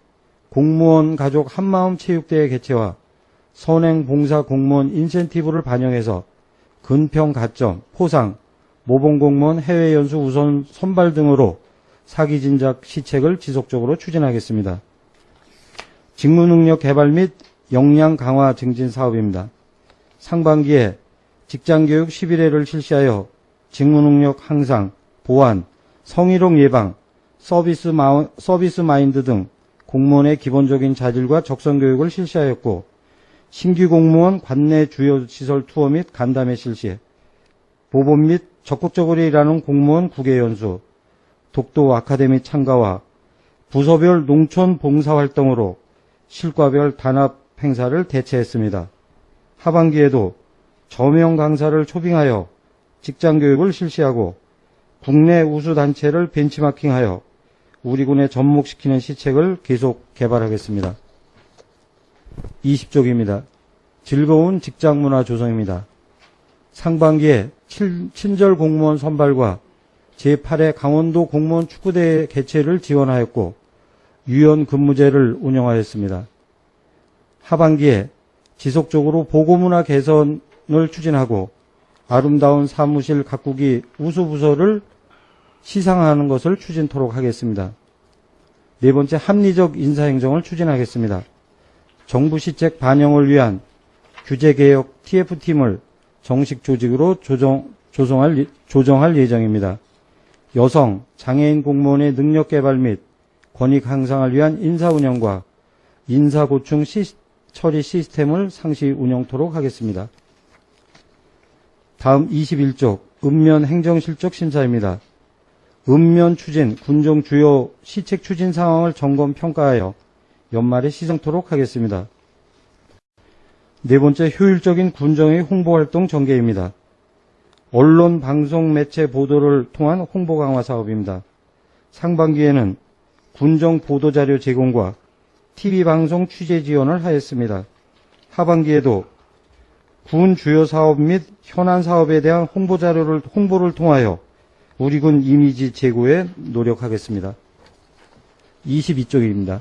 공무원 가족 한마음 체육대회 개최와 선행 봉사 공무원 인센티브를 반영해서 근평 가점, 포상, 모범 공무원 해외 연수 우선 선발 등으로 사기 진작 시책을 지속적으로 추진하겠습니다. 직무 능력 개발 및 역량 강화 증진 사업입니다. 상반기에 직장교육 11회를 실시하여 직무 능력 향상, 보완, 성희롱 예방, 서비스 마인드 등 공무원의 기본적인 자질과 적성 교육을 실시하였고, 신규 공무원 관내 주요 시설 투어 및 간담회 실시, 보본 및 적극적으로 일하는 공무원 국외 연수, 독도 아카데미 참가와 부서별 농촌 봉사 활동으로 실과별 단합 행사를 개최했습니다. 하반기에도 저명 강사를 초빙하여 직장 교육을 실시하고 국내 우수 단체를 벤치마킹하여 우리 군에 접목시키는 시책을 계속 개발하겠습니다. 20쪽입니다. 즐거운 직장 문화 조성입니다. 상반기에 친절 공무원 선발과 제8회 강원도 공무원 축구대회 개최를 지원하였고, 유연 근무제를 운영하였습니다. 하반기에 지속적으로 보고문화 개선을 추진하고 아름다운 사무실 가꾸기 우수부서를 시상하는 것을 추진토록 하겠습니다. 네 번째, 합리적 인사행정을 추진하겠습니다. 정부 시책 반영을 위한 규제개혁 TF팀을 정식 조직으로 조정할 예정입니다. 여성, 장애인 공무원의 능력 개발 및 권익 향상을 위한 인사 운영과 인사 고충 처리 시스템을 상시 운영토록 하겠습니다. 다음 21쪽 읍면 행정실적 심사입니다. 읍면 추진, 군정 주요 시책 추진 상황을 점검 평가하여 연말에 시정토록 하겠습니다. 네 번째, 효율적인 군정의 홍보활동 전개입니다. 언론, 방송, 매체 보도를 통한 홍보 강화 사업입니다. 상반기에는 군정 보도자료 제공과 TV방송 취재 지원을 하였습니다. 하반기에도 군 주요 사업 및 현안 사업에 대한 홍보를 통하여 우리 군 이미지 제고에 노력하겠습니다. 22쪽입니다.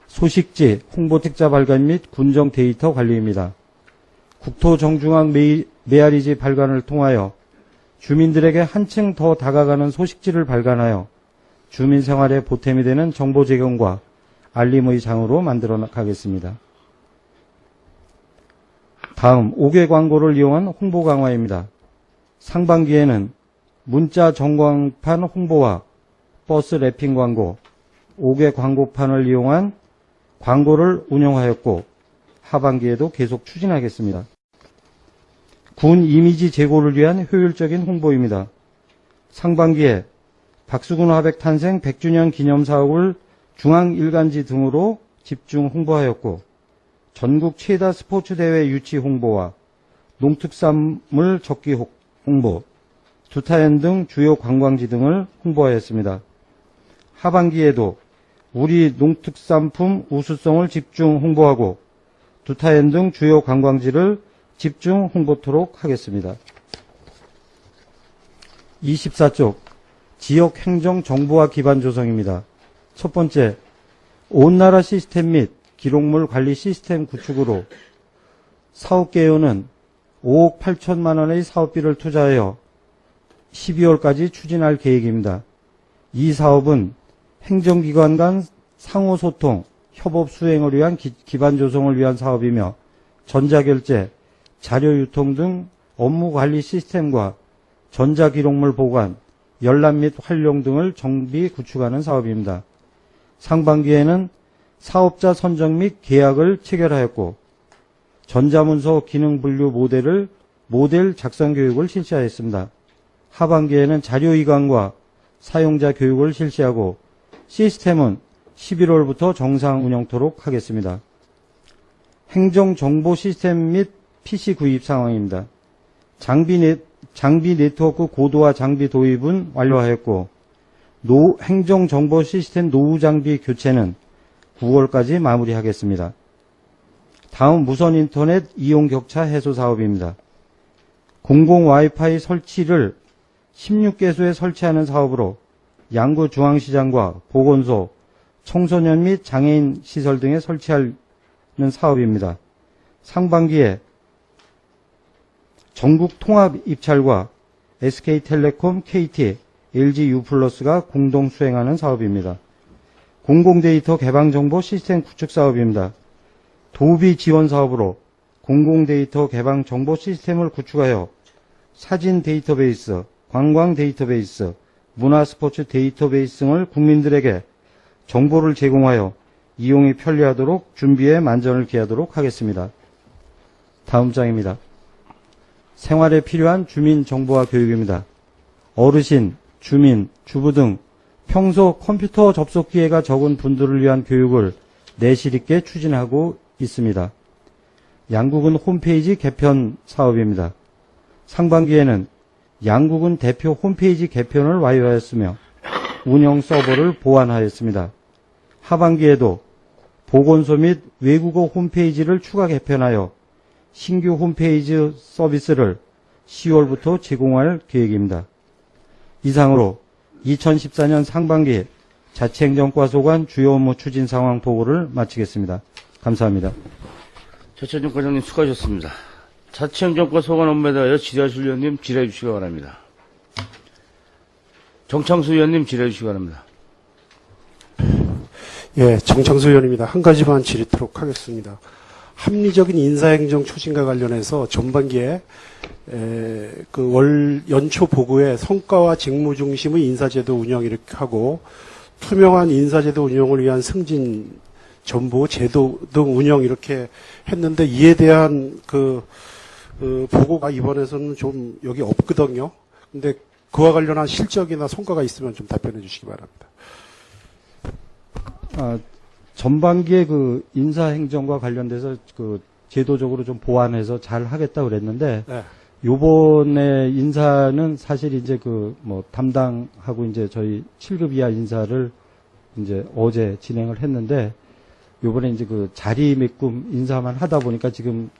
소식지, 홍보책자 발간 및 군정 데이터 관리입니다. 국토정중앙 메아리지 발간을 통하여 주민들에게 한층 더 다가가는 소식지를 발간하여 주민 생활에 보탬이 되는 정보 제공과 알림의 장으로 만들어 가겠습니다. 다음 5개 광고를 이용한 홍보 강화입니다. 상반기에는 문자 전광판 홍보와 버스 랩핑 광고, 5개 광고판을 이용한 광고를 운영하였고 하반기에도 계속 추진하겠습니다. 군 이미지 제고를 위한 효율적인 홍보입니다. 상반기에 박수군 화백 탄생 100주년 기념사업을 중앙일간지 등으로 집중 홍보하였고, 전국 최다 스포츠대회 유치 홍보와 농특산물 적기 홍보, 두타연 등 주요 관광지 등을 홍보하였습니다. 하반기에도 우리 농특산품 우수성을 집중 홍보하고 두타연 등 주요 관광지를 집중 홍보토록 하겠습니다. 24쪽 지역 행정 정보화 기반 조성입니다. 첫 번째, 온나라 시스템 및 기록물 관리 시스템 구축으로 사업 개요는 5억 8천만 원의 사업비를 투자하여 12월까지 추진할 계획입니다. 이 사업은 행정기관 간 상호소통, 협업 수행을 위한 기반 조성을 위한 사업이며 전자결제, 자료유통 등 업무관리 시스템과 전자기록물 보관, 열람 및 활용 등을 정비 구축하는 사업입니다. 상반기에는 사업자 선정 및 계약을 체결하였고 전자문서 기능 분류 모델 작성 교육을 실시하였습니다. 하반기에는 자료 이관과 사용자 교육을 실시하고 시스템은 11월부터 정상 운영토록 하겠습니다. 행정정보 시스템 및 PC 구입 상황입니다. 장비 네트워크 고도화 장비 도입은 완료하였고 행정정보 시스템 노후 장비 교체는 9월까지 마무리하겠습니다. 다음 무선 인터넷 이용 격차 해소 사업입니다. 공공 와이파이 설치를 16개소에 설치하는 사업으로 양구 중앙시장과 보건소, 청소년 및 장애인 시설 등에 설치하는 사업입니다. 상반기에 전국 통합 입찰과 SK텔레콤, KT, LG유플러스가 공동 수행하는 사업입니다. 공공데이터 개방정보 시스템 구축 사업입니다. 도비 지원 사업으로 공공데이터 개방 정보 시스템을 구축하여 사진 데이터베이스, 관광 데이터베이스, 문화스포츠 데이터베이스 등을 국민들에게 정보를 제공하여 이용이 편리하도록 준비에 만전을 기하도록 하겠습니다. 다음 장입니다. 생활에 필요한 주민 정보화 교육입니다. 어르신, 주민, 주부 등 평소 컴퓨터 접속 기회가 적은 분들을 위한 교육을 내실 있게 추진하고 있습니다. 양구군 홈페이지 개편 사업입니다. 상반기에는 양구군 대표 홈페이지 개편을 완료하였으며 운영 서버를 보완하였습니다. 하반기에도 보건소 및 외국어 홈페이지를 추가 개편하여 신규 홈페이지 서비스를 10월부터 제공할 계획입니다. 이상으로 2014년 상반기 자치행정과 소관 주요 업무 추진 상황 보고를 마치겠습니다. 감사합니다. 자치행정 과장님 수고하셨습니다. 자치행정과 소관 업무에 대하여 질의하실 위원님 질의해 주시기 바랍니다. 정창수 위원님 질의해 주시기 바랍니다. 예, 정창수 의원입니다. 한 가지만 질의토록 하겠습니다. 합리적인 인사행정 추진과 관련해서 전반기에 그 연초 보고에 성과와 직무 중심의 인사제도 운영 이렇게 하고 투명한 인사제도 운영을 위한 승진 정보 제도 등 운영 이렇게 했는데 이에 대한 보고가 이번에서는 좀 여기 없거든요. 근데 그와 관련한 실적이나 성과가 있으면 좀 답변해 주시기 바랍니다. 전반기에 그 인사행정과 관련돼서 그 제도적으로 좀 보완해서 잘 하겠다고 그랬는데, 네. 요번에 인사는 사실 이제 담당하고 이제 저희 7급 이하 인사를 이제 어제 진행을 했는데, 요번에 이제 그 자리 메꿈 인사만 하다 보니까 지금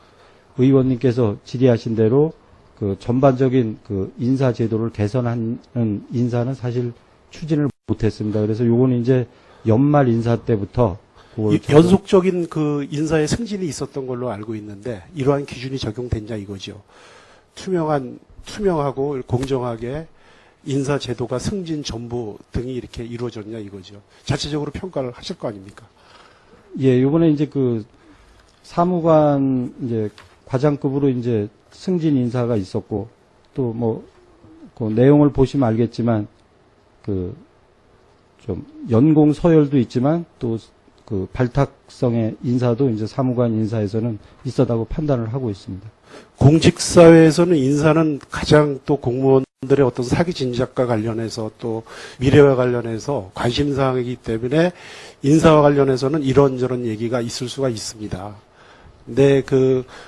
의원님께서 질의하신 대로 그 전반적인 그 인사 제도를 개선하는 인사는 사실 추진을 못했습니다. 그래서 요거는 이제 연말 인사 때부터 연속적인 그 인사의 승진이 있었던 걸로 알고 있는데 이러한 기준이 적용됐냐 이거죠. 투명하고 공정하게 인사 제도가 승진 정보 등이 이렇게 이루어졌냐 이거죠. 자체적으로 평가를 하실 거 아닙니까? 예, 요번에 이제 그 사무관 이제 과장급으로 이제 승진 인사가 있었고 또 그 내용을 보시면 알겠지만 그 좀 연공 서열도 있지만 또 그 발탁성의 인사도 이제 사무관 인사에서는 있었다고 판단을 하고 있습니다. 공직사회에서는 인사는 가장 또 공무원들의 어떤 사기 진작과 관련해서 또 미래와 관련해서 관심사항이기 때문에 인사와 관련해서는 이런저런 얘기가 있을 수가 있습니다. 근데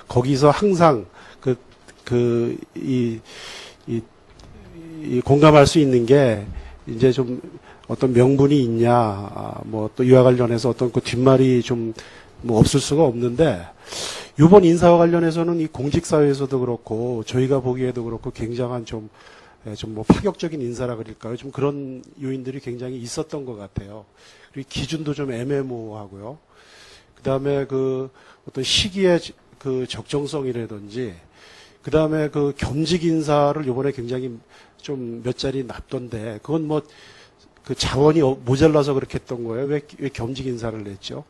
거기서 항상 공감할 수 있는 게 이제 좀 어떤 명분이 있냐, 또 이와 관련해서 어떤 그 뒷말이 좀 없을 수가 없는데, 이번 인사와 관련해서는 이 공직사회에서도 그렇고, 저희가 보기에도 그렇고, 굉장한 좀 파격적인 인사라 그럴까요? 좀 그런 요인들이 굉장히 있었던 것 같아요. 그리고 기준도 좀 애매모호하고요. 그 다음에 어떤 시기의 적정성이라든지, 그 다음에 겸직 인사를 요번에 굉장히 좀 몇 자리 납던데, 그건 자원이 모자라서 그렇게 했던 거예요. 왜 겸직 인사를 냈죠?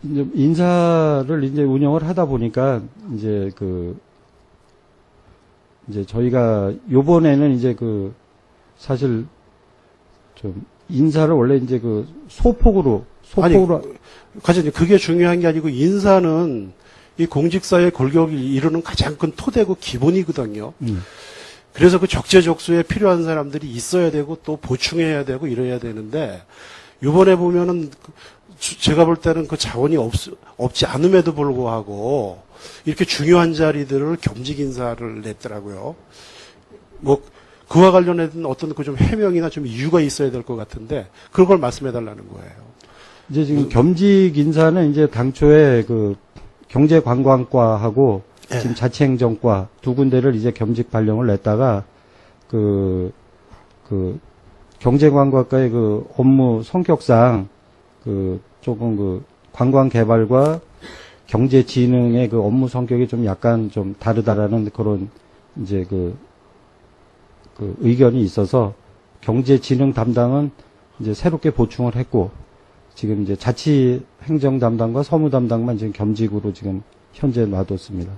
이제 인사를 이제 운영을 하다 보니까 이제 이제 저희가 요번에는 이제 사실 좀 인사를 원래 이제 소폭으로 과장님, 그게 중요한 게 아니고 인사는 이 공직사회 골격을 이루는 가장 큰 토대고 기본이거든요. 그래서 적재적소에 필요한 사람들이 있어야 되고 또 보충해야 되고 이래야 되는데, 이번에 보면은 제가 볼 때는 그 자원이 없지 않음에도 불구하고 이렇게 중요한 자리들을 겸직 인사를 냈더라고요. 뭐 그와 관련된 어떤 그 좀 해명이나 좀 이유가 있어야 될 것 같은데 그걸 말씀해 달라는 거예요. 이제 지금 겸직 인사는 이제 당초에 그 경제관광과하고 예. 지금 자치행정과 두 군데를 이제 겸직 발령을 냈다가 그 경제관광과의 그 업무 성격상 그 조금 그 관광개발과 경제진흥의 그 업무 성격이 좀 약간 좀 다르다라는 그런 이제 그 의견이 있어서 경제진흥 담당은 이제 새롭게 보충을 했고 지금 이제 자치행정 담당과 서무 담당만 지금 겸직으로 지금 현재 놔뒀습니다.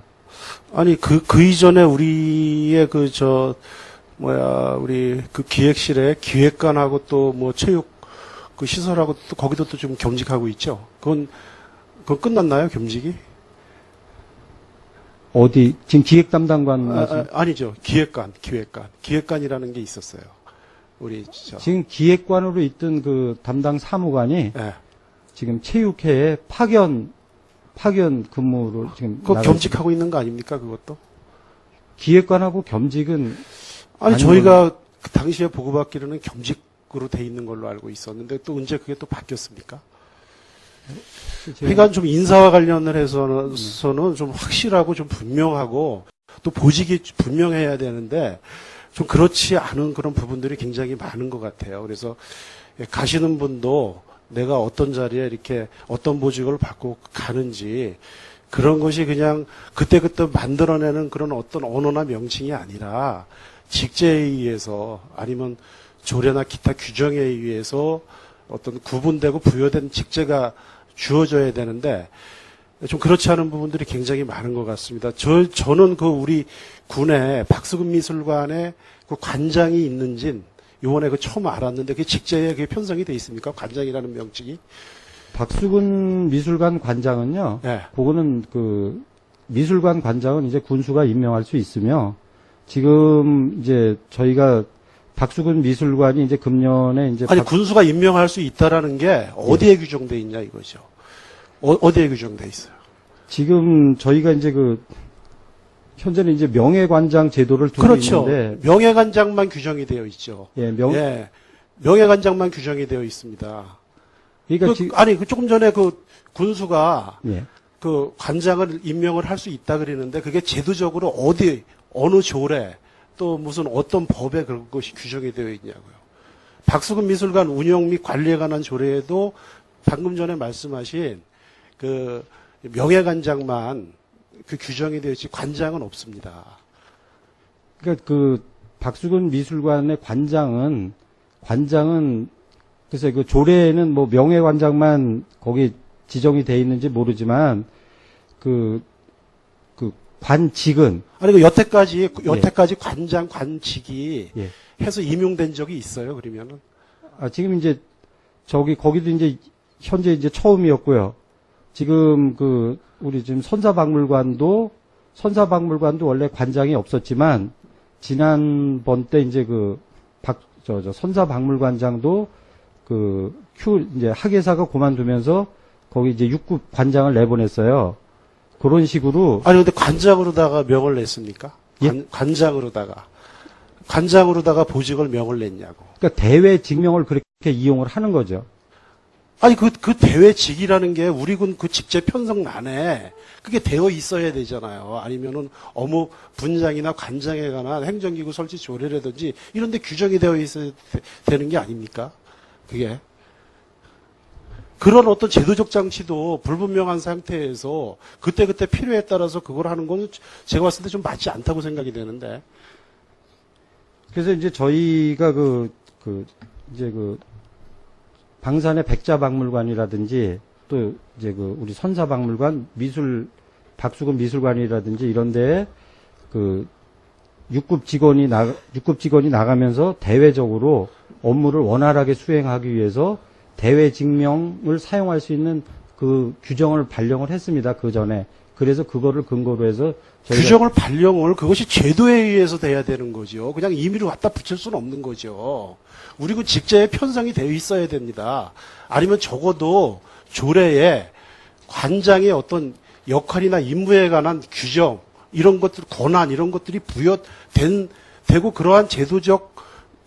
아니 그 이전에 우리의 우리 그 기획실에 기획관하고 또 뭐 체육 그 시설하고 또 거기도 또 좀 겸직하고 있죠. 그건 끝났나요, 겸직이? 어디 지금 기획 담당관 아니죠. 기획관이라는 게 있었어요. 우리 지금 기획관으로 있던 그 담당 사무관이 예. 지금 체육회에 파견 근무를 지금 그거 나가고 겸직하고 있는 거 아닙니까, 그것도? 기획관하고 겸직은 아니 아닌 저희가 그 당시에 보고받기로는 겸직으로 돼 있는 걸로 알고 있었는데 또 언제 그게 또 바뀌었습니까? 그러니까 좀 인사와 관련을 해서는 좀 확실하고 좀 분명하고 또 보직이 분명해야 되는데 좀 그렇지 않은 그런 부분들이 굉장히 많은 것 같아요. 그래서 가시는 분도 내가 어떤 자리에 이렇게 어떤 보직을 받고 가는지 그런 것이 그냥 그때그때 만들어내는 그런 어떤 언어나 명칭이 아니라 직제에 의해서 아니면 조례나 기타 규정에 의해서 어떤 구분되고 부여된 직제가 주어져야 되는데 좀 그렇지 않은 부분들이 굉장히 많은 것 같습니다. 저는 그 우리 군에 박수근 미술관에 그 관장이 있는진 요번에 그 처음 알았는데 그게 직제에 그게 편성이 돼 있습니까? 관장이라는 명칭이? 박수근 미술관 관장은요. 네. 그거는 그 미술관 관장은 이제 군수가 임명할 수 있으며 지금 이제 저희가 박수근 미술관이 이제 금년에 이제 아니 군수가 임명할 수 있다라는 게 어디에 규정돼 있냐 이거죠. 어디에 규정돼 있어요? 지금 저희가 이제 그 현재는 이제 명예관장 제도를 두고 그렇죠. 있는데 명예관장만 규정이 되어 있죠. 예, 명예관장만 규정이 되어 있습니다. 그러니까 아니 조금 전에 그 군수가 예. 그 관장을 임명을 할 수 있다 그랬는데 그게 제도적으로 어느 조례 또 무슨 어떤 법에 그런 것이 규정이 되어 있냐고요. 박수근 미술관 운영 및 관리에 관한 조례에도 방금 전에 말씀하신 그 명예관장만 그 규정이 되어 있지 관장은 없습니다. 그러니까 그 박수근 미술관의 관장은 글쎄 그 조례에는 뭐 명예관장만 거기 지정이 돼 있는지 모르지만 그 관직은 아니 그 여태까지 관장 관직이 예. 해서 임용된 적이 있어요. 그러면은 지금 이제 거기도 이제 현재 이제 처음이었고요. 지금 우리 지금 선사박물관도 원래 관장이 없었지만 지난번 때 이제 선사박물관장도 이제 학예사가 그만두면서 거기 이제 6급 관장을 내보냈어요. 그런 식으로. 아니 근데 관장으로다가 명을 냈습니까? 예? 관장으로다가 보직을 명을 냈냐고. 그러니까 대외 직명을 그렇게 이용을 하는 거죠. 아니 그 대외직이라는 게 우리 군 그 직제 편성란에 그게 되어 있어야 되잖아요. 아니면은 업무 분장이나 관장에 관한 행정기구 설치 조례라든지 이런 데 규정이 되어 있어야 되는 게 아닙니까? 그게. 그런 어떤 제도적 장치도 불분명한 상태에서 그때그때 필요에 따라서 그걸 하는 건 제가 봤을 때 좀 맞지 않다고 생각이 되는데. 그래서 이제 저희가 방산의 백자박물관이라든지 또 이제 우리 선사박물관 박수근 미술관이라든지 이런 데에 6급 직원이 나가면서 대외적으로 업무를 원활하게 수행하기 위해서 대외 직명을 사용할 수 있는 그 규정을 발령을 했습니다. 그 전에. 그래서 그거를 근거로 해서 규정을 발령을 그것이 제도에 의해서 돼야 되는 거죠. 그냥 임의로 갖다 붙일 수는 없는 거죠. 우리 그 직제에 편성이 되어 있어야 됩니다. 아니면 적어도 조례에 관장의 어떤 역할이나 임무에 관한 규정 이런 것들 권한 이런 것들이 되고 그러한 제도적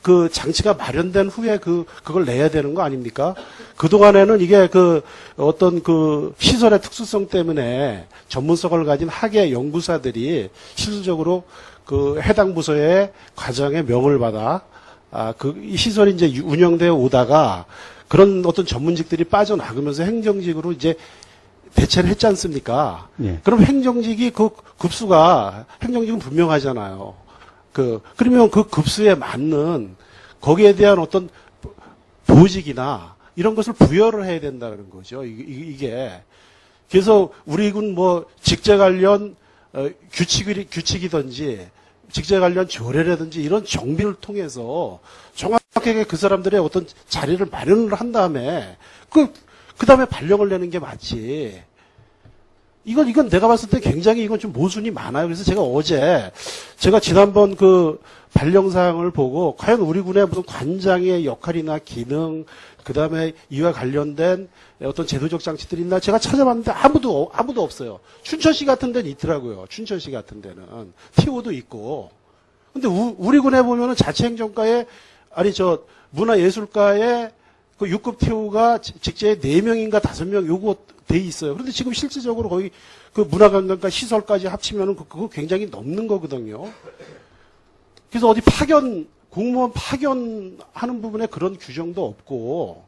그 장치가 마련된 후에 그걸 내야 되는 거 아닙니까? 그동안에는 이게 그 어떤 그 시설의 특수성 때문에 전문성을 가진 학예 연구사들이 실질적으로 그 해당 부서의 과장의 명을 받아 이 시설이 이제 운영되어 오다가 그런 어떤 전문직들이 빠져나가면서 행정직으로 이제 대체를 했지 않습니까? 예. 그럼 행정직이 그 급수가 행정직은 분명하잖아요. 그러면 그 급수에 맞는 거기에 대한 어떤 보직이나 이런 것을 부여를 해야 된다는 거죠. 이게. 그래서 우리 군 뭐 직제 관련 규칙이든지 직제 관련 조례라든지 이런 정비를 통해서 정확하게 그 사람들의 어떤 자리를 마련을 한 다음에 그 다음에 발령을 내는 게 맞지. 이건 내가 봤을 때 굉장히 이건 좀 모순이 많아요. 그래서 제가 지난번 그 발령사항을 보고 과연 우리 군의 무슨 관장의 역할이나 기능, 그 다음에 이와 관련된 어떤 제도적 장치들이 있나 제가 찾아봤는데 아무도 없어요. 춘천시 같은 데는 있더라고요. 춘천시 같은 데는. TO도 있고. 근데 우리 군에 보면은 자치행정과에, 문화예술과에 그 6급 TO가 직제에 4명인가 5명 요거 돼 있어요. 그런데 지금 실질적으로 거의 그 문화관광과 시설까지 합치면은 그거 굉장히 넘는 거거든요. 그래서 어디 공무원 파견하는 부분에 그런 규정도 없고,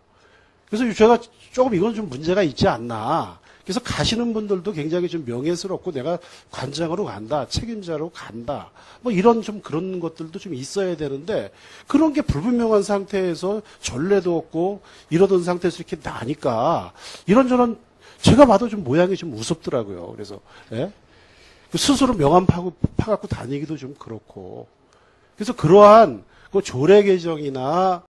그래서 제가 조금 이건 좀 문제가 있지 않나. 그래서 가시는 분들도 굉장히 좀 명예스럽고 내가 관장으로 간다, 책임자로 간다, 뭐 이런 좀 그런 것들도 좀 있어야 되는데 그런 게 불분명한 상태에서 전례도 없고 이러던 상태에서 이렇게 나니까 이런저런 제가 봐도 좀 모양이 좀 무섭더라고요. 그래서 예? 스스로 명함 파갖고 다니기도 좀 그렇고. 그래서 그러한 그 조례 개정이나